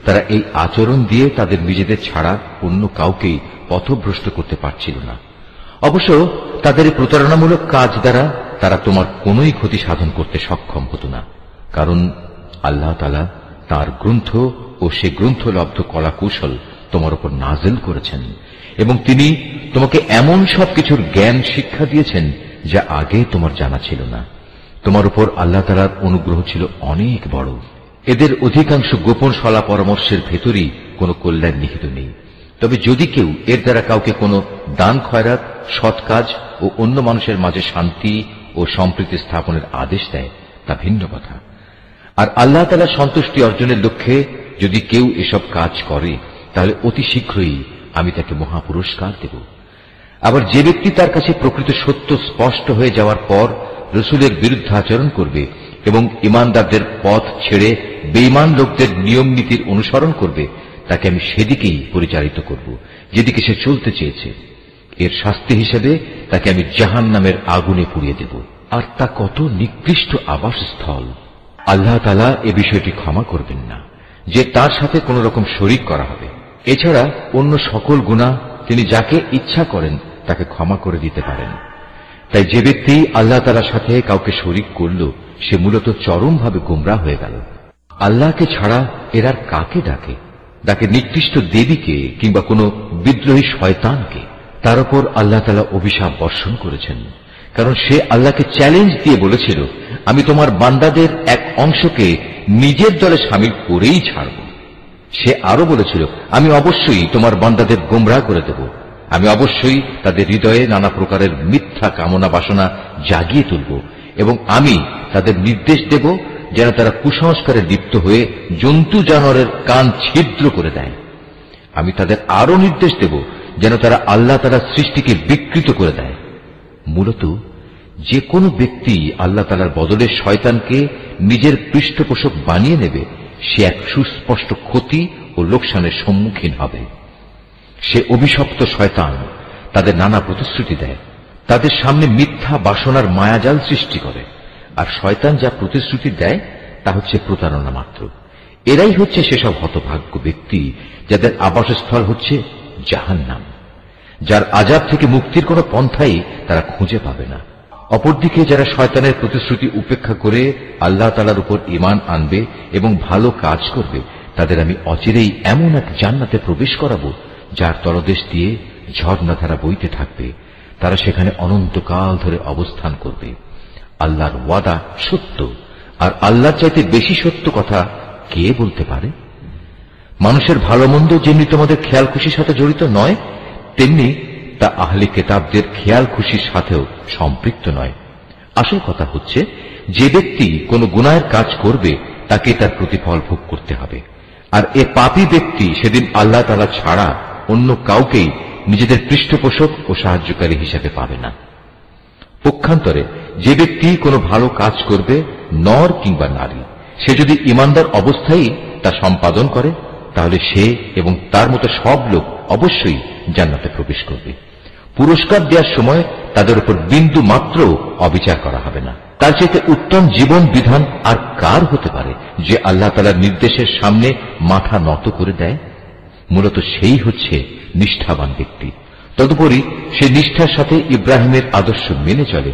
তারা এই আচরণ দিয়ে তাদের নিজেদের ছাড়া অন্য কাউকেই পথভ্রষ্ট করতে পারছিল না। অবশ্য তাদের এই প্রতারণামূলক কাজ দ্বারা তারা তোমার কোনোই ক্ষতি সাধন করতে সক্ষম হতো না, কারণ আল্লাহ তাআলা তাঁর গ্রন্থ ও সে গ্রন্থলব্ধ কলাকৌশল তোমার উপর নাযিল করেছেন, এবং তিনি তোমাকে এমন সবকিছুর জ্ঞান শিক্ষা দিয়েছেন যা আগে তোমার জানা ছিল না। তোমার উপর আল্লাহ তাআলার অনুগ্রহ ছিল অনেক বড়। এদের অধিকাংশ গোপন সলা পরামর্শের ভেতরই কোনো কল্যাণ নিহিত নেই। তবে যদি কেউ এর দ্বারা কাউকে কোনো দান খয়রাত, সৎ কাজ ও অন্য মানুষের মাঝে শান্তি ও সম্প্রীতি স্থাপনের আদেশ দেয়, তা ভিন্ন কথা। আর আল্লাহ তাআলার সন্তুষ্টি অর্জনের লক্ষ্যে যদি কেউ এসব কাজ করে, তাহলে অতি শীঘ্রই আমি তাকে মহাপুরস্কার দেব। আবার যে ব্যক্তি তার কাছে প্রকৃত সত্য স্পষ্ট হয়ে যাওয়ার পর রাসূলের বিরুদ্ধে আচরণ করবে এবং ঈমানদারদের পথ ছেড়ে বেঈমান লোকদের নিয়ম নীতির অনুসরণ করবে, তাকে আমি সেদিকেই পরিচালিত করব যেদিকে সে চলতে চেয়েছে। এর শাস্তি হিসেবে তাকে আমি জাহান্নামের আগুনে পুড়িয়ে দেব, আর তা কত নিকৃষ্ট আবাসস্থল। আল্লাহ তাআলা এ বিষয়টি ক্ষমা করবেন না যে তার সাথে কোন রকম শরীক করা হবে। এছাড়া অন্য সকল গুনাহ তিনি যাকে ইচ্ছা করেন তাকে ক্ষমা করে দিতে পারেন। তাই যে ব্যক্তি আল্লাহ তাআলার সাথে কাউকে শরীক করল, সে মূলত চরমভাবে গোমরাহ হয়ে গেল। আল্লাহকে ছাড়া এরা কাকে ডাকে? ডাকে নিকৃষ্ট দেবীকে কিংবা কোনো বিদ্রোহী শয়তানকে। তার উপর আল্লাহ তাআলা অভিশাপ বর্ষণ করেছেন, কারণ সে আল্লাহকে চ্যালেঞ্জ দিয়ে বলেছিল, আমি তোমার বান্দাদের এক অংশকে নিজের দলে শামিল করেই ছাড়ব। সে আরো বলেছিল, আমি অবশ্যই তোমার বান্দাদের গোমরাহ করে দেব, আমি অবশ্যই তাদের হৃদয়ে নানা প্রকারের মিথ্যা কামনা বাসনা জাগিয়ে তুলব, এবং আমি তাদের নির্দেশ দেব যেন তারা কুসংস্কারে লিপ্ত হয়ে জন্তু জানোয়ারের কান ছিদ্র করে দেয়। আমি তাদের আরো নির্দেশ দেব যেন তারা আল্লাহ তাআলার সৃষ্টিকে বিকৃত করে দেয়। মূলত যে কোনো ব্যক্তি আল্লাহ তাআলার বদলে শয়তানকে নিজের পৃষ্ঠপোষক বানিয়ে নেবে, সে এক সুস্পষ্ট ক্ষতি ও লোকসানের সম্মুখীন হবে। সে অভিশপ্ত শয়তান তাদের নানা প্রতিশ্রুতি দেয়, তাদের সামনে মিথ্যা বাসনার মায়াজাল সৃষ্টি করে, আর শয়তান যা প্রতিশ্রুতি দেয় তা হচ্ছে প্রতারণা মাত্র। এরাই হচ্ছে সেসব হতভাগ্য ব্যক্তি যাদের আবাসস্থল হচ্ছে জাহান্নাম, যার আযাব থেকে মুক্তির কোন পন্থাই তারা খুঁজে পাবে না। অপরদিকে যারা শয়তানের প্রতিশ্রুতি উপেক্ষা করে আল্লাহ তাআলার উপর ঈমান আনবে এবং ভালো কাজ করবে, তাদের আমি অচিরেই এমন এক জান্নাতে প্রবেশ করাবো যার তলদেশ দিয়ে ঝর্ণাধারা বইতে থাকবে। তারা সেখানে অনন্তকাল ধরে অবস্থান করবে। আল্লাহর ওয়াদা সত্য, আর আল্লাহর চাইতে বেশি সত্য কথা কে বলতে পারে? মানুষের ভালো মন্দ যেমনি তোমাদের খেয়াল খুশির সাথে জড়িত নয়, তেমনি তা আহলে কিতাবদের খেয়াল খুশির সাথেও সম্পৃক্ত নয়। আসল কথা হচ্ছে, যে ব্যক্তি কোন গুনাহের কাজ করবে তাকে তার প্রতিফল ভোগ করতে হবে, আর এ পাপী ব্যক্তি সেদিন আল্লাহ তাআলা ছাড়া অন্য কাউকেই নিজেদের পৃষ্ঠপোষক ও সাহায্যকারী হিসেবে পাবে না। পক্ষান্তরে যে ব্যক্তি কোনো ভালো কাজ করবে, নর কিংবা নারী, সে যদি ঈমানদার অবস্থায় তা সম্পাদন করে, তাহলে সে এবং তার মতো সব লোক অবশ্যই জান্নাতে প্রবেশ করবে। পুরস্কার দেওয়ার সময় তাদের উপর বিন্দু মাত্র অবিচার করা হবে না। তার চাইতে উত্তম জীবন বিধান আর কার হতে পারে যে আল্লাহ তাআলার নির্দেশের সামনে মাথা নত করে দেয়? মূলত সেই হচ্ছে নিষ্ঠাবান ব্যক্তি। তদুপরি সে নিষ্ঠার সাথে ইব্রাহিমের আদর্শ মেনে চলে,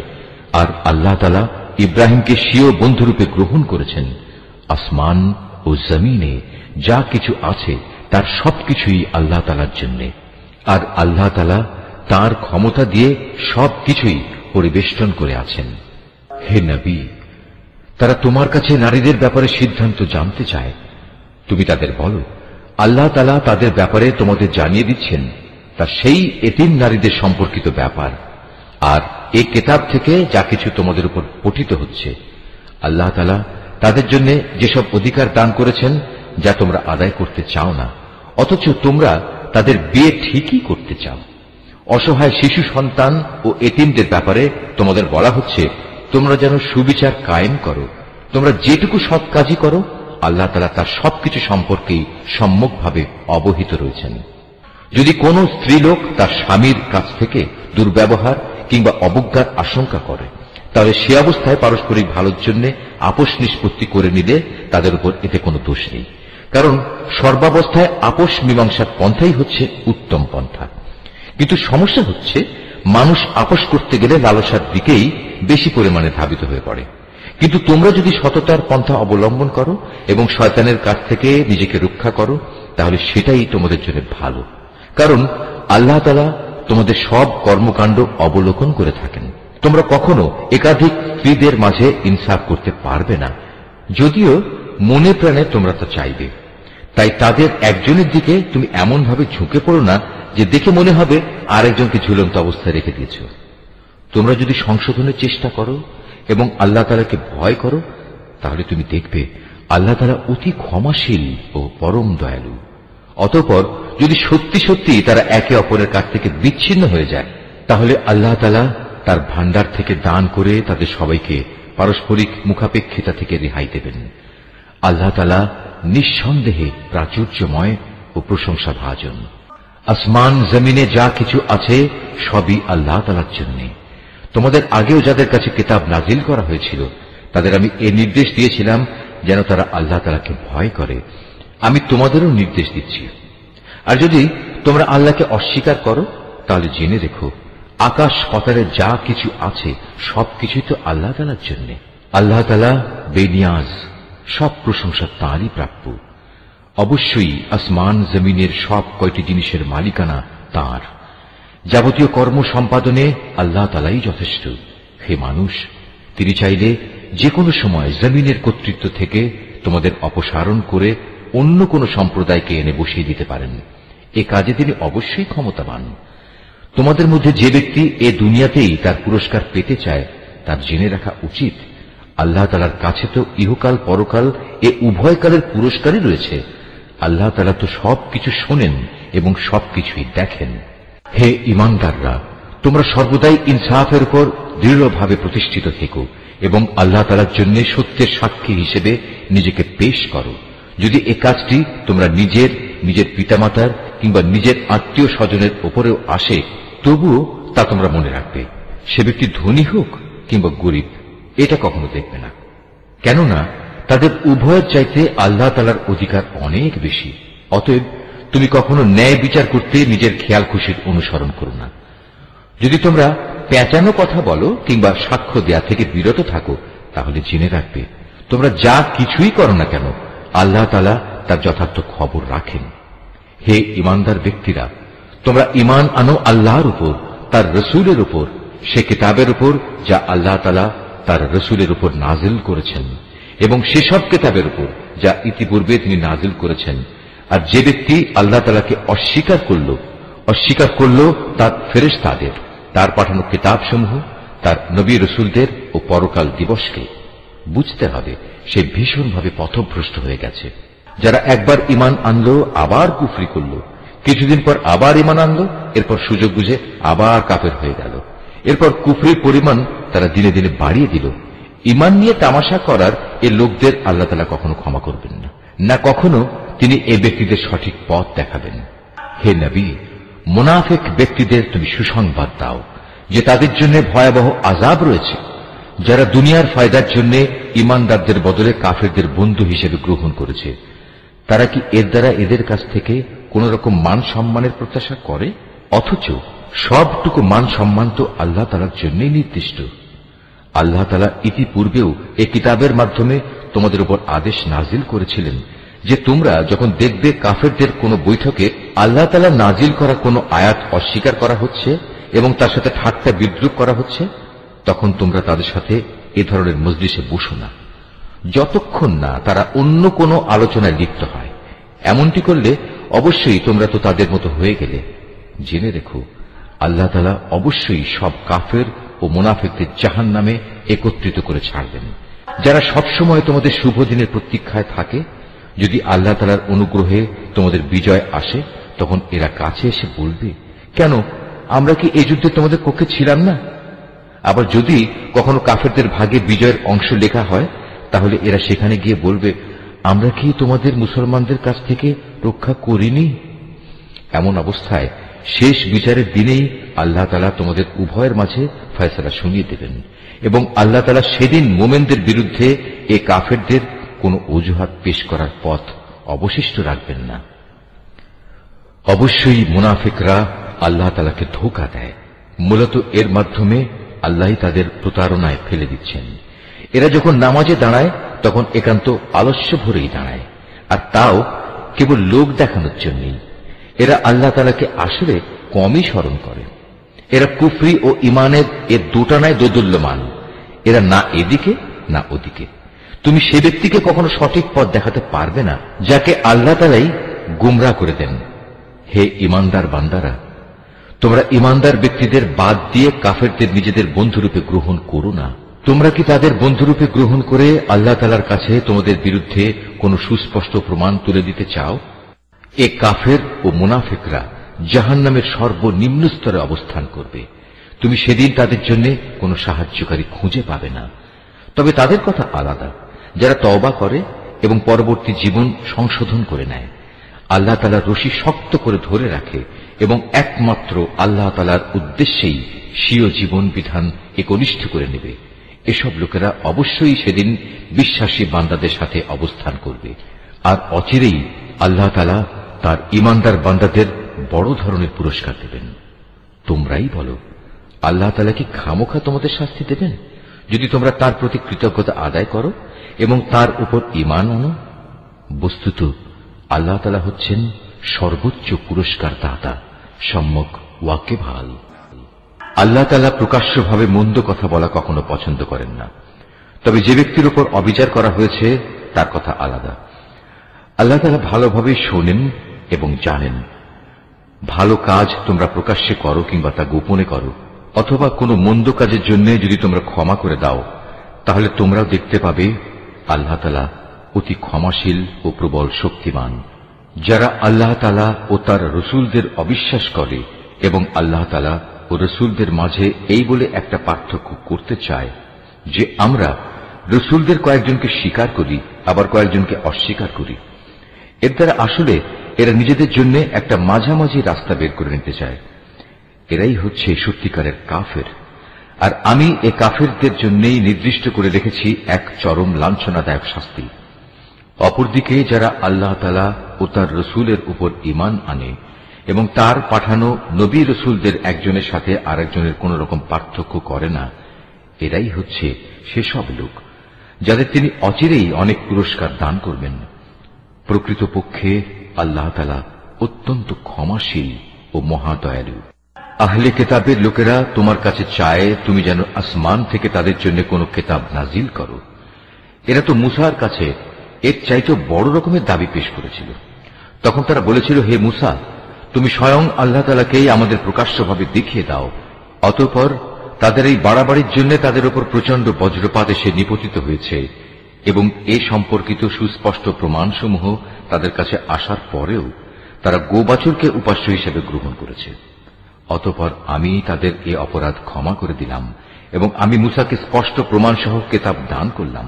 আর আল্লাহ তাআলা ইব্রাহিমকে স্বীয় বন্ধুরূপে গ্রহণ করেছেন। আসমান ও জমিনে যা কিছু আছে তার সবকিছুই আল্লাহ তাআলার জন্য, আর আল্লাহ তাআলা তার ক্ষমতা দিয়ে সবকিছুই পরিবেষ্টন করে আছেন। হে নবী, তারা তোমার কাছে নারীদের ব্যাপারে সিদ্ধান্ত জানতে চায়। তুমি তাদের বলো, আল্লাহ তাআলা তাদের ব্যাপারে তোমাদের জানিয়ে দিচ্ছেন তা সেই এতিম নারীদের সম্পর্কিত ব্যাপার, আর এই কিতাব থেকে যা কিছু তোমাদের উপর পঠিত হচ্ছে। আল্লাহ তাআলা তাদের জন্য যেসব অধিকার দান করেছেন যা তোমরা আদায় করতে চাও না, অথচ তোমরা তাদের বিয়ে ঠিকই করতে চাও। অসহায় শিশু সন্তান ও এতিমদের ব্যাপারে তোমাদের বলা হচ্ছে তোমরা যেন সুবিচার কায়েম করো। তোমরা যেটুকু সৎ কাজই করো, আল্লাহ তাআলা তার সবকিছু সম্পর্কেই সম্যকভাবে অবহিত রয়েছেন। যদি কোন স্ত্রীলোক তার স্বামীর কাছ থেকে দুর্ব্যবহার কিংবা অবজ্ঞার আশঙ্কা করে, তাহলে সে অবস্থায় পারস্পরিক ভালোর জন্য আপোষ নিষ্পত্তি করে নিলে তাদের উপর এতে কোনো দোষ নেই, কারণ সর্বাবস্থায় আপোষ মীমাংসার পন্থাই হচ্ছে উত্তম পন্থা। কিন্তু সমস্যা হচ্ছে মানুষ আপোষ করতে গেলে লালসার দিকেই বেশি পরিমাণে ধাবিত হয়ে পড়ে। কিন্তু তোমরা যদি সততার পন্থা অবলম্বন করো এবং শয়তানের কাছ থেকে নিজেকে রক্ষা করো, তাহলে সেটাই তোমাদের জন্য ভালো, কারণ আল্লাহ তাআলা তোমাদের সব কর্মকাণ্ড অবলোকন করে থাকেন। তোমরা কখনো একাধিক স্ত্রীদের মাঝে ইনসাফ করতে পারবে না, যদিও মনে প্রাণে তোমরা তা চাইবে। তাই তাদের একজনের দিকে তুমি এমন ভাবে ঝুঁকে পড়ো না যে দেখে মনে হবে আরেকজনকে ঝুলন্ত অবস্থায় রেখে দিয়েছ। তোমরা যদি সংশোধনের চেষ্টা করো এবং আল্লাহ তাআলাকে ভয় করো, তাহলে তুমি দেখবে আল্লাহ তাআলা অতি ক্ষমাশীল ও পরম দয়ালু। অতঃপর যদি সত্যি সত্যি তারা একে অপরের কাছ থেকে বিচ্ছিন্ন হয়ে যায়, তাহলে আল্লাহ তাআলা তার ভান্ডার থেকে দান করে তাদের সবাইকে পারস্পরিক মুখাপেক্ষিতা থেকে রেহাই দেবেন। আল্লাহ তাআলা নিঃসন্দেহে প্রাচুর্যময় ও প্রশংসাভাজন। আসমান জমিনে যা কিছু আছে সবই আল্লাহ তাআলার জন্য। তোমাদের আগেও যাদের কাছে কিতাব নাজিল করা হয়েছিল তাদের আমি এ নির্দেশ দিয়েছিলাম যেন তারা আল্লাহ তাআলাকে ভয় করে। আমি তোমাদেরও নির্দেশ দিচ্ছি। আর যদি তোমরা আল্লাহকে অস্বীকার করো, তাহলে জেনে রেখো আকাশ পাতালে যা কিছু আছে সবকিছুই তো আল্লাহ তাআলার জন্য। আল্লাহ তাআলা বেনিয়াজ, সব প্রশংসা তাঁরই প্রাপ্য। অবশ্যই আসমান জমিনের সব কয়টি জিনিসের মালিকানা তাঁর। যাবতীয় কর্ম সম্পাদনে আল্লাহ তাআলাই যথেষ্ট। হে মানুষ, তিনি চাইলে যে কোনো সময় জমিনের কর্তৃত্ব থেকে তোমাদের অপসারণ করে অন্য কোন সম্প্রদায়কে এনে বসিয়ে দিতে পারেন। এ কাজে তিনি অবশ্যই ক্ষমতাবান। তোমাদের মধ্যে যে ব্যক্তি এ দুনিয়াতেই তার পুরস্কার পেতে চায়, তার জেনে রাখা উচিত আল্লাহ তাআলার কাছে তো ইহকাল পরকাল এ উভয় কালের পুরস্কারই রয়েছে। আল্লাহ তাআলা তো সবকিছু শোনেন এবং সবকিছুই দেখেন। হে ঈমানদাররা, তোমরা সর্বদাই ইনসাফের উপর দৃঢ়ভাবে প্রতিষ্ঠিত থেকো এবং আল্লাহ তাআলার জন্য সত্যের সাক্ষী হিসেবে নিজেকে পেশ করো। যদি এ কাজটি তোমরা নিজের পিতামাতার কিংবা নিজের আত্মীয় স্বজনের উপরেও আসে, তবুও তা তোমরা মনে রাখবে। সে ব্যক্তি ধনী হোক কিংবা গরিব, এটা কখনো দেখবে না, কেননা তাদের উভয়ের চাইতে আল্লাহ তাআলার অধিকার অনেক বেশি। অতএব তুমি কখনো ন্যায় বিচার করতে নিজের খেয়াল খুশির অনুসরণ করো না। যদি তোমরা পেঁচানো কথা বলো কিংবা সাক্ষ্য দেয়া থেকে বিরত থাকো, তাহলে জেনে রাখবে তোমরা যা কিছুই করো না কেন আল্লাহ তাআলা তার যথার্থ খবর রাখেন। হে ঈমানদার ব্যক্তিরা, তোমরা ঈমান আনো আল্লাহর উপর, তার রসুলের উপর, সে কিতাবের উপর যা আল্লাহ তাআলা তার রসুলের উপর নাজিল করেছেন, এবং সেসব কিতাবের উপর যা ইতিপূর্বে তিনি নাজিল করেছেন। আর যে ব্যক্তি আল্লাহ তাআলাকে অস্বীকার করল তার ফেরেশতাদের, তার পাঠানো কিতাবসমূহ, তার নবী রসুলদের ও পরকাল দিবসকে, বুঝতে হবে সে ভীষণভাবে পথভ্রষ্ট হয়ে গেছে। যারা একবার ঈমান আনলো আবার কুফরি করল, কিছুদিন পর আবার ঈমান আনলো, এরপর সুযোগ বুঝে আবার কাফের হয়ে গেল, এরপর কুফরির পরিমাণ তারা দিনে দিনে বাড়িয়ে দিল। ঈমান নিয়ে তামাশা করার এ লোকদের আল্লাহ তাআলা কখনো ক্ষমা করবেন না, না কখনো তিনি এ ব্যক্তিদের সঠিক পথ দেখাবেন। হে নবী, মুনাফিক ব্যক্তিদের তুমি সুসংবাদ দাও যে তাদের জন্য ভয়াবহ আযাব রয়েছে, যারা দুনিয়ার ফায়দার জন্য ঈমানদারদের বদলে কাফেরদের বন্ধু হিসেবে গ্রহণ করেছে। তারা কি এর দ্বারা এদের কাছ থেকে কোন রকম মান সম্মানের প্রত্যাশা করে? অথচ সবটুকু মান সম্মান তো আল্লাহ তাআলার জন্যই নির্দিষ্ট। আল্লাহ তাআলা ইতিপূর্বেও এই কিতাবের মাধ্যমে তোমাদের উপর আদেশ নাজিল করেছিলেন যে তোমরা যখন দেখবে কাফেরদের কোনো বৈঠকে আল্লাহ তাআলা নাজিল করা কোনো আয়াত অস্বীকার করা হচ্ছে এবং তার সাথে ঠাট্টা বিদ্রূপ করা হচ্ছে, তখন তোমরা তাদের সাথে এ ধরনের মজলিসে বসো না, যতক্ষণ না তারা অন্য কোনো আলোচনায় লিপ্ত হয়। এমনটি করলে অবশ্যই তোমরা তো তাদের মতো হয়ে গেলে। জেনে রেখো, আল্লাহ তাআলা অবশ্যই সব কাফের ও মুনাফিকদের জাহান্নামে একত্রিত করে ছাড়বেন। যারা সবসময় তোমাদের শুভ দিনের প্রতীক্ষায় থাকে, যদি আল্লাহ তাআলার অনুগ্রহে তোমাদের বিজয় আসে, তখন এরা কাছে এসে বলবে, কেন আমরা কি এই যুদ্ধে তোমাদের পক্ষে ছিলাম না? আবার যদি কখনো কাফেরদের ভাগে বিজয়ের অংশ লেখা হয়, তাহলে এরা সেখানে গিয়ে বলবে, আমরা কি তোমাদের মুসলমানদের কাছ থেকে রক্ষা করিনি? এমন অবস্থায় শেষ বিচারের দিনেই আল্লাহ তাআলা তোমাদের উভয়ের মাঝে ফয়সালা শুনিয়ে দেবেন এবং আল্লাহ তাআলা সেদিন মুমিনদের বিরুদ্ধে এ কাফেরদের কোনো অজুহাত পেশ করার পথ অবশিষ্ট রাখবেন না। অবশ্যই মুনাফিকরা আল্লাহ তাআলাকে ধোঁকা দেয়। মূলত এর মাধ্যমে আল্লাহই তাদের প্রতারণায় ফেলে দিচ্ছেন। এরা যখন নামাজে দাঁড়ায় তখন একান্ত আলস্য ভরেই দাঁড়ায়, আর তাও কেবল লোক দেখানোর জন্যই। এরা আল্লাহ তাআলাকে আসলে কমই স্মরণ করে। এরা কুফরি ও ইমানের এর দুটানায় দোদুল্যমান। এরা না এদিকে না ওদিকে। তুমি সে ব্যক্তিকে কখনো সঠিক পথ দেখাতে পারবে না যাকে আল্লাহ তাআলাই গুমরাহ করে দেন। হে ইমানদার বান্দারা, তোমরা ইমানদার ব্যক্তিদের বাদ দিয়ে কাফেরদের নিজেদের বন্ধুরূপে গ্রহণ করো না। তোমরা কি তাদের বন্ধুরূপে গ্রহণ করে আল্লাহ তাআলার কাছে তোমাদের বিরুদ্ধে কোনো সুস্পষ্ট প্রমাণ তুলে দিতে চাও? এ কাফের ও মুনাফিকরা জাহান্নামের সর্বনিম্ন স্তরে অবস্থান করবে। তুমি সেদিন তাদের জন্য কোনো সাহায্যকারী খুঁজে পাবে না। তবে তাদের কথা আলাদা, যারা তওবা করে এবং পরবর্তী জীবন সংশোধন করে নেয়, আল্লাহ তাআলার রশি শক্ত করে ধরে রাখে এবং একমাত্র আল্লাহ তাআলার উদ্দেশ্যেই স্বীয় জীবন বিধান একনিষ্ঠ করে নেবে, এসব লোকেরা অবশ্যই সেদিন বিশ্বাসী বান্দাদের সাথে অবস্থান করবে। আর অচিরেই আল্লাহ তাআলা তার ঈমানদার বান্দাদের বড় ধরনের পুরস্কার দেবেন। তোমরাই বলো, আল্লাহ তাআলা কি খামোখা তোমাদের শাস্তি দেবেন যদি তোমরা তার প্রতি কৃতজ্ঞতা আদায় করো এবং তার উপর ঈমান আনো? বস্তুত আল্লাহ তাআলা হচ্ছেন সর্বোচ্চ পুরস্কার দাতা, সম্যক ওয়াকিবহাল। আল্লাহ তাআলা প্রকাশ্যভাবে মন্দ কথা বলা কখনো পছন্দ করেন না। তবে যে ব্যক্তির উপর অবিচার করা হয়েছে তার কথা আলাদা। আল্লাহ তাআলা ভালোভাবে শোনেন এবং জানেন। ভালো কাজ তোমরা প্রকাশ্যে করো কিংবা তা গোপনে করো, অথবা কোনো মন্দ কাজের জন্য যদি তোমরা ক্ষমা করে দাও, তাহলে তোমরাও দেখতে পাবে আল্লাহ তাআলা অতি ক্ষমাশীল ও প্রবল শক্তিমান। যারা আল্লাহ তাআলা ও তার রসুলদের অবিশ্বাস করে এবং আল্লাহ তাআলা ও রসুলদের মাঝে এই বলে একটা পার্থক্য করতে চায় যে আমরা রসুলদের কয়েকজনকে স্বীকার করি আবার কয়েকজনকে অস্বীকার করি, এর দ্বারা আসলে এরা নিজেদের জন্য একটা মাঝামাঝি রাস্তা বের করে নিতে চায়। এরাই হচ্ছে সত্যিকারের কাফের। আর আমি এ কাফেরদের জন্যই নির্দিষ্ট করে রেখেছি এক চরম লাঞ্ছনাদায়ক শাস্তি। অপরদিকে যারা আল্লাহ তাআলা ও তার রসুলের উপর ঈমান আনে এবং তার পাঠানো নবী রসুলদের একজনের সাথে আরেকজনের কোন রকম পার্থক্য করে না, এরাই হচ্ছে সেসব লোক যাদের তিনি অচিরেই অনেক পুরস্কার দান করবেন। প্রকৃতপক্ষে আল্লাহ তাআলা অত্যন্ত ক্ষমাশীল ও মহাদয়ালু। আহলে কিতাবের লোকেরা তোমার কাছে চায় তুমি যেন আসমান থেকে তাদের জন্য কোনো কিতাব নাজিল করো। এরা তো মুসার কাছে এর চাইতে বড় রকমের দাবি পেশ করেছিল। তখন তারা বলেছিল, হে মুসা, তুমি স্বয়ং আল্লাহ তাআলাকেই আমাদের প্রকাশ্যভাবে দেখিয়ে দাও। অতঃপর তাদের এই বাড়াবাড়ির জন্য তাদের উপর প্রচন্ড বজ্রপাত এসে নিপতিত হয়েছে এবং এ সম্পর্কিত সুস্পষ্ট প্রমাণসমূহ তাদের কাছে আসার পরেও তারা গোবাছুরকে উপাস্য হিসেবে গ্রহণ করেছে। অতঃপর আমি তাদের এ অপরাধ ক্ষমা করে দিলাম এবং আমি মুসাকে স্পষ্ট প্রমাণসহ কিতাব দান করলাম।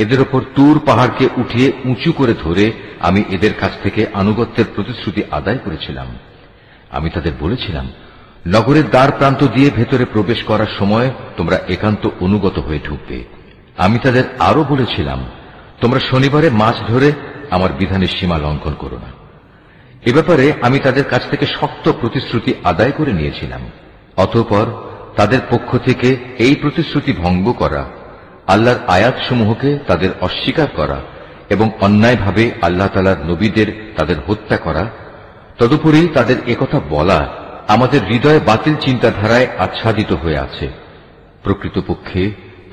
এদের ওপর তুর পাহাড়কে উঠিয়ে উঁচু করে ধরে আমি এদের কাছ থেকে আনুগত্যের প্রতিশ্রুতি আদায় করেছিলাম। আমি তাদের বলেছিলাম, নগরের দ্বার প্রান্ত দিয়ে ভেতরে প্রবেশ করার সময় তোমরা একান্ত অনুগত হয়ে ঢুকবে। আমি তাদের আরো বলেছিলাম, তোমরা শনিবারে মাছ ধরে আমার বিধানের সীমা লঙ্ঘন করো না। এ ব্যাপারে আমি তাদের কাছ থেকে শক্ত প্রতিশ্রুতি আদায় করে নিয়েছিলাম। অতঃপর তাদের পক্ষ থেকে এই প্রতিশ্রুতি ভঙ্গ করা, আল্লাহর আয়াতসমূহকে তাদের অস্বীকার করা এবং অন্যায়ভাবে আল্লাহ তাআলার নবীদের তাদের হত্যা করা, তদুপরি তাদের একথা বলা আমাদের হৃদয়ে বাতিল চিন্তাধারায় আচ্ছাদিত হয়ে আছে। প্রকৃতপক্ষে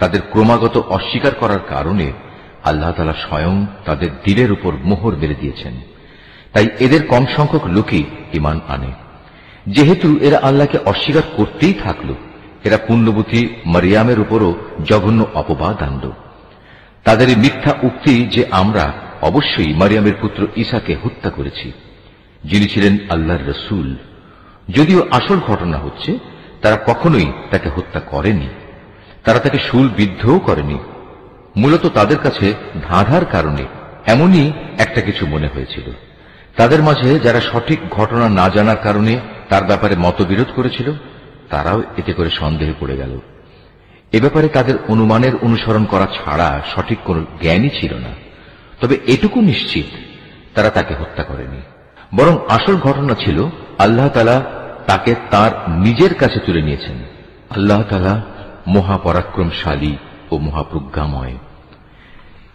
তাদের ক্রমাগত অস্বীকার করার কারণে আল্লাহ তাআলা স্বয়ং তাদের দিলের উপর মোহর মেরে দিয়েছেন। তাই এদের কম সংখ্যক লোকই ঈমান আনে। যেহেতু এরা আল্লাহকে অস্বীকার করতেই থাকল, এরা পুণ্যবতী মারিয়ামের উপরও জঘন্য অপবাদ আনল। তাদের এই মিথ্যা উক্তি যে আমরা অবশ্যই মারিয়ামের পুত্র ঈসাকে হত্যা করেছি, যিনি ছিলেন আল্লাহর রসূল, যদিও আসল ঘটনা হচ্ছে তারা কখনোই তাকে হত্যা করেনি, তারা তাকে শূলবিদ্ধও করেনি। মূলত তাদের কাছে ধাঁধার কারণে এমনই একটা কিছু মনে হয়েছিল। তাদের মাঝে যারা সঠিক ঘটনা না জানার কারণে তার ব্যাপারে মতবিরোধ করেছিল, তারাও এতে করে সন্দেহে পড়ে গেল। এ ব্যাপারে তাদের অনুমানের অনুসরণ করা ছাড়া সঠিক কোন জ্ঞানই ছিল না। তবে এটুকু নিশ্চিত, তারা তাকে হত্যা করেনি, বরং আসল ঘটনা ছিল আল্লাহ তাআলা তাকে তার নিজের কাছে তুলে নিয়েছেন। আল্লাহ তাআলা মহাপরাক্রমশালী ও মহাপ্রজ্ঞাময়।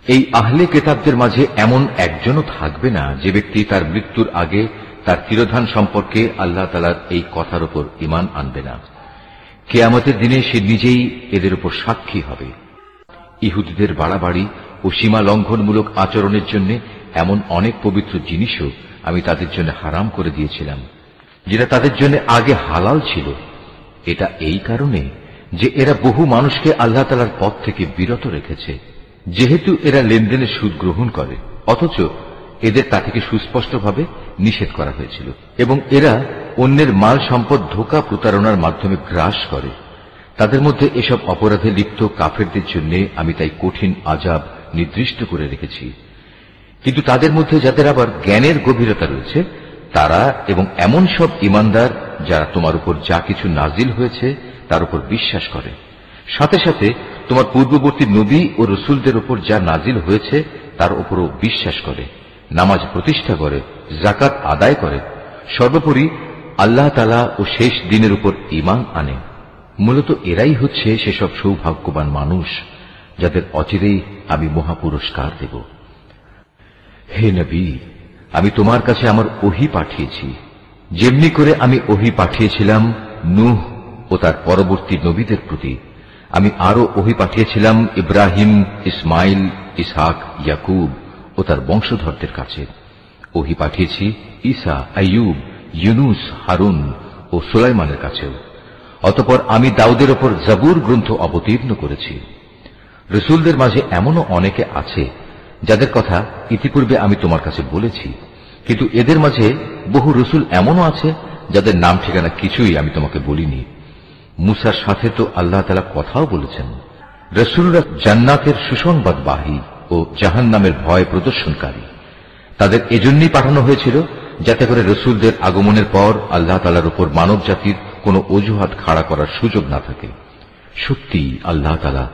এই আহলে কিতাবদের মাঝে এমন একজনও থাকবে না যে ব্যক্তি তার মৃত্যুর আগে তার তিরোধান সম্পর্কে আল্লাহ তাআলার এই কথার উপর ঈমান আনবে না। কিয়ামতের দিনে সে নিজেই এদের উপর সাক্ষী হবে। ইহুদিদের বাড়াবাড়ি ও সীমা লঙ্ঘনমূলক আচরণের জন্য এমন অনেক পবিত্র জিনিসও আমি তাদের জন্য হারাম করে দিয়েছিলাম, যেটা তাদের জন্য আগে হালাল ছিল। এটা এই কারণে যে এরা বহু মানুষকে আল্লাহ তাআলার পথ থেকে বিরত রেখেছে। যেহেতু এরা লেনদেনের সুদ গ্রহণ করে, অথচ এদের তা থেকে সুস্পষ্টভাবে নিষেধ করা হয়েছিল, এবং এরা অন্যের মাল সম্পদ ধোঁকা প্রতারণার মাধ্যমে গ্রাস করে। তাদের মধ্যে এসব অপরাধে লিপ্ত কাফেরদের জন্য আমি তাই কঠিন আযাব নির্দিষ্ট করে রেখেছি। কিন্তু তাদের মধ্যে যাদের আবার জ্ঞানের গভীরতা রয়েছে, তারা এবং এমন সব ঈমানদার যারা তোমার উপর যা কিছু নাজিল হয়েছে তার উপর বিশ্বাস করে, সাথে সাথে তোমার পূর্ববর্তী নবী ও রসুলদের উপর যা নাজিল হয়েছে তার উপরও বিশ্বাস করে, নামাজ প্রতিষ্ঠা করে, যাকাত আদায় করে, সর্বোপরি আল্লাহ তাআলা ও শেষ দিনের উপর ঈমান আনে। মূলত এরাই হচ্ছে সেসব সৌভাগ্যবান মানুষ যাদের অচিরেই আমি মহাপুরস্কার দেব। হে নবী, আমি তোমার কাছে আমার ওহী পাঠিয়েছি, যেমনি করে আমি ওহী পাঠিয়েছিলাম নূহ ও তার পরবর্তী নবীদের প্রতি। আমি আরো ওহী পাঠিয়েছিলাম ইব্রাহিম, ইসমাইল, ইসহাক, ইয়াকুব ও তার বংশধরদের কাছে। ওহী পাঠিয়েছি ঈসা, আইয়ুব, ইউনুস, হারুন ও সুলাইমানের কাছেও। অতঃপর আমি দাউদের ওপর জাবুর গ্রন্থ অবতীর্ণ করেছি। রসুলদের মাঝে এমনও অনেকে আছে যাদের কথা ইতিপূর্বে আমি তোমার কাছে বলেছি, কিন্তু এদের মাঝে বহু রসুল এমনও আছে যাদের নাম ঠিকানা কিছুই আমি তোমাকে বলিনি। মুসার সাথে তো আল্লাহ তাআলা কথাও বলেছেন। রসুলরা জান্নাতের সুসংবাদবাহী ও জাহান্নামের ভয় প্রদর্শনকারী। তাদের এজন্যই পাঠানো হয়েছিল যাতে করে রসুলদের আগমনের পর আল্লাহ তাআলার উপর মানব জাতির কোনো অজুহাত খাড়া করার সুযোগ না থাকে। সত্যি আল্লাহ তাআলা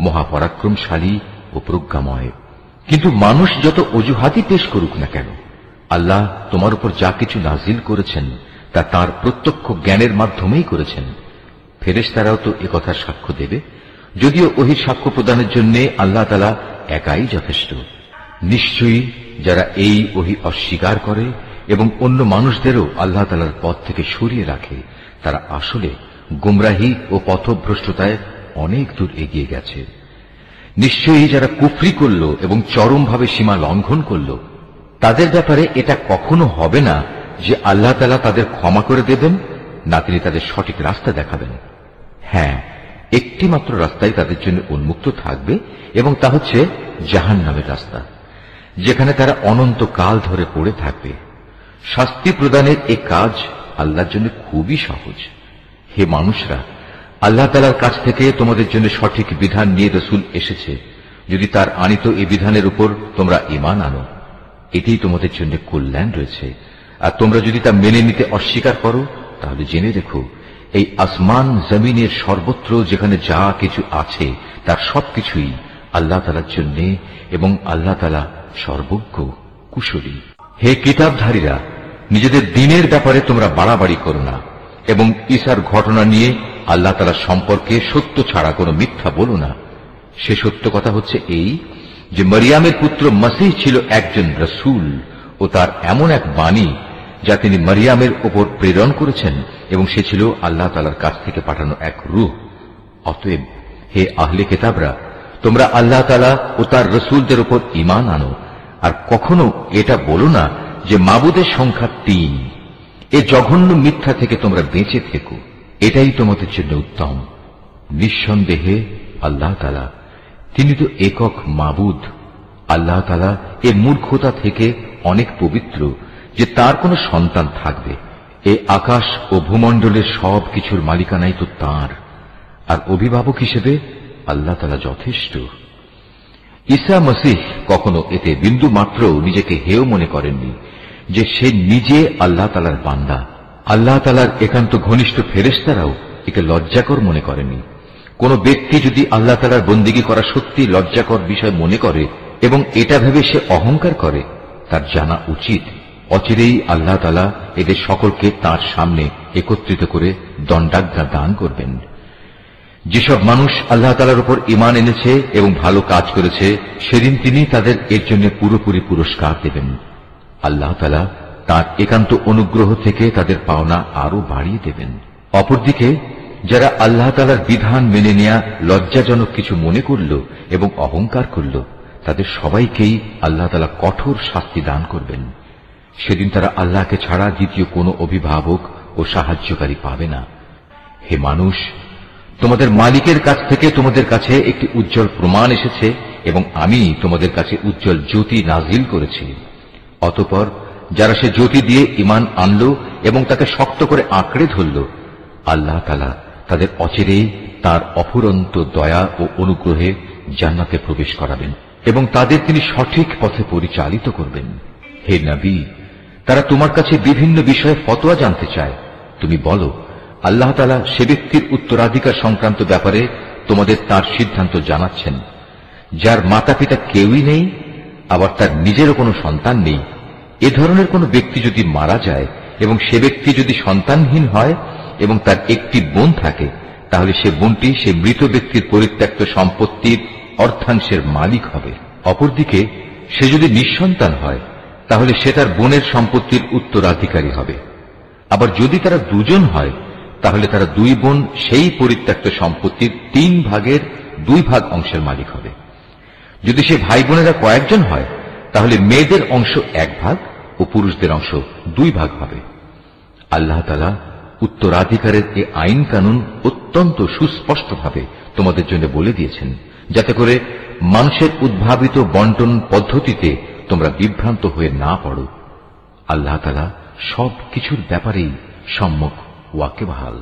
মহাপরাক্রমশালী ও প্রজ্ঞাময়। কিন্তু মানুষ যত অজুহাতই পেশ করুক না কেন, আল্লাহ তোমার উপর যা কিছু নাজিল করেছেন তা তাঁর প্রত্যক্ষ জ্ঞানের মাধ্যমেই করেছেন। ফেরেশতারাও তো একথার সাক্ষ্য দেবে, যদিও ওহীর সাক্ষ্য প্রদানের জন্য আল্লাহ তাআলা একাই যথেষ্ট। নিশ্চয়ই যারা এই ওহী অস্বীকার করে এবং অন্য মানুষদেরও আল্লাহ তাআলার পথ থেকে সরিয়ে রাখে, তারা আসলে গুমরাহী ও পথভ্রষ্টতায় অনেক দূর এগিয়ে গেছে। নিশ্চয়ই যারা কুফরি করল এবং চরমভাবে সীমা লঙ্ঘন করল, তাদের ব্যাপারে এটা কখনো হবে না যে আল্লাহ তাআলা তাদের ক্ষমা করে দেবেন, না তিনি তাদের সঠিক রাস্তা দেখাবেন। হ্যাঁ, একটি মাত্র রাস্তাই তাদের জন্য উন্মুক্ত থাকবে, এবং তা হচ্ছে জাহান্নামের রাস্তা, যেখানে তারা অনন্তকাল ধরে পড়ে থাকবে। শাস্তি প্রদানের এই কাজ আল্লাহর জন্য খুবই সহজ। হে মানুষরা, আল্লাহ তাআলার কাছ থেকে তোমাদের জন্য সঠিক বিধান নিয়ে রসুল এসেছে। যদি তার আনিত এই বিধানের উপর তোমরা ঈমান আনো, এতেই তোমাদের জন্য কল্যাণ রয়েছে। আর তোমরা যদি তা মেনে নিতে অস্বীকার করো, তাহলে জেনে রেখো এই আসমান জমিনের সর্বত্র যেখানে যা কিছু আছে তার সবকিছুই আল্লাহ তাআলার জন্য, এবং আল্লাহ তাআলা সর্বজ্ঞ, কুশলী। হে কিতাবধারীরা, নিজেদের দ্বীনের ব্যাপারে তোমরা বাড়াবাড়ি করো না, এবং ঈসার ঘটনা নিয়ে আল্লাহ তাআলা সম্পর্কে সত্য ছাড়া কোনো মিথ্যা বলো না। সে সত্য কথা হচ্ছে এই যে মরিয়ামের পুত্র মসীহ ছিল একজন রসূল ও তার এমন এক বাণী যা তিনি মরিয়ামের ওপর প্রেরণ করেছেন, এবং সে ছিল আল্লাহ তাআলার কাছ থেকে পাঠানো এক রূহ। অতএব হে আহলে কিতাবরা, তোমরা আল্লাহ তাআলা ও তার রসূলদের উপর ঈমান আনো, আর কখনো এটা বলো না যে মাবুদের সংখ্যা ৩। এ জঘন্য মিথ্যা থেকে তোমরা বেঁচে থেকো, এটাই তোমাদের জন্য উত্তম। নিঃসন্দেহে আল্লাহ তাআলা তিনি তো একক মাবুদ। আল্লাহ তাআলা এ মূর্খতা থেকে অনেক পবিত্র যে তার কোনো সন্তান থাকবে। এ আকাশ ও ভূমণ্ডলের সব কিছুর মালিকানাই তো তাঁর, আর অভিভাবক হিসেবে আল্লাহ তাআলা যথেষ্ট। ঈসা মসীহ কখনো এতে বিন্দু মাত্র নিজেকে হেয় মনে করেননি যে সে নিজে আল্লাহ তাআলার বান্দা। আল্লাহ তাআলার একান্ত ঘনিষ্ঠ ফেরেশতারাও একে লজ্জাকর মনে করেনি। কোন ব্যক্তি যদি আল্লাহ তাআলার বন্দেগী করা সত্যি লজ্জাকর বিষয় মনে করে এবং এটা ভেবে সে অহংকার করে, তার জানা উচিত অচিরেই আল্লাহ তাআলা এদের সকলকে তার সামনে একত্রিত করে দণ্ডাজ্ঞা দান করবেন। যেসব মানুষ আল্লাহ তাআলার উপর ঈমান এনেছে এবং ভালো কাজ করেছে, সেদিন তিনি তাদের এর জন্য পুরোপুরি পুরস্কার দেবেন। আল্লাহ তাআলা তাঁর একান্ত অনুগ্রহ থেকে তাদের পাওনা আরো বাড়িয়ে দেবেন। অপরদিকে যারা আল্লাহ তাআলার বিধান মেনে নেয়া লজ্জাজনক কিছু মনে করল এবং অহংকার করল, তাদের সবাইকেই আল্লাহ তাআলা কঠোর শাস্তি দান করবেন। সেদিন তারা আল্লাহকে ছাড়া দ্বিতীয় কোনো অভিভাবক ও সাহায্যকারী পাবে না। হে মানুষ, তোমাদের মালিকের কাছ থেকে তোমাদের কাছে একটি উজ্জ্বল প্রমাণ এসেছে এবং আমি তোমাদের কাছে উজ্জ্বল জ্যোতি নাজিল করেছি। অতঃপর যারা সে জ্যোতি দিয়ে ঈমান আনল এবং তাকে শক্ত করে আঁকড়ে ধরল, আল্লাহ তাআলা তাদের অচিরেই তার অফুরন্ত দয়া ও অনুগ্রহে জান্নাতে প্রবেশ করাবেন এবং তাদের তিনি সঠিক পথে পরিচালিত করবেন। হে নবী, তারা তোমার কাছে বিভিন্ন বিষয়ে ফতোয়া জানতে চায়। তুমি বলো, আল্লাহ তাআলা সে ব্যক্তির উত্তরাধিকার সংক্রান্ত ব্যাপারে তোমাদের তার সিদ্ধান্ত জানাচ্ছেন, যার মাতা পিতা কেউই নেই, আবার তার নিজেরও কোনো সন্তান নেই। এ ধরনের কোনো ব্যক্তি যদি মারা যায় এবং সে ব্যক্তি যদি সন্তানহীন হয় এবং তার একটি বোন থাকে, তাহলে সে বোনটি সে মৃত ব্যক্তির পরিত্যক্ত সম্পত্তির অর্ধাংশের মালিক হবে। অপরদিকে সে যদি নিঃসন্তান হয়, তাহলে সে তার বোনের সম্পত্তির উত্তরাধিকারী হবে। আবার যদি তারা দুজন হয়, তাহলে তারা দুই বোন সেই পরিত্যক্ত সম্পত্তির 3 ভাগের 2 ভাগ অংশের মালিক হবে। যদি সে ভাই বোনেরা কয়েকজন হয়, তাহলে মেয়েদের অংশ 1 ভাগ ও পুরুষদের অংশ 2 ভাগ হবে। আল্লাহ তাআলা উত্তরাধিকারের এই আইন কানুন অত্যন্ত সুস্পষ্টভাবে তোমাদের জন্য বলে দিয়েছেন, যাতে করে মানুষের উদ্ভাবিত বন্টন পদ্ধতিতে তোমরা বিভ্রান্ত হয়ে না পড়ো। আল্লাহ তাআলা সব কিছুর ব্যাপারেই সম্যক ওয়াকিবহাল।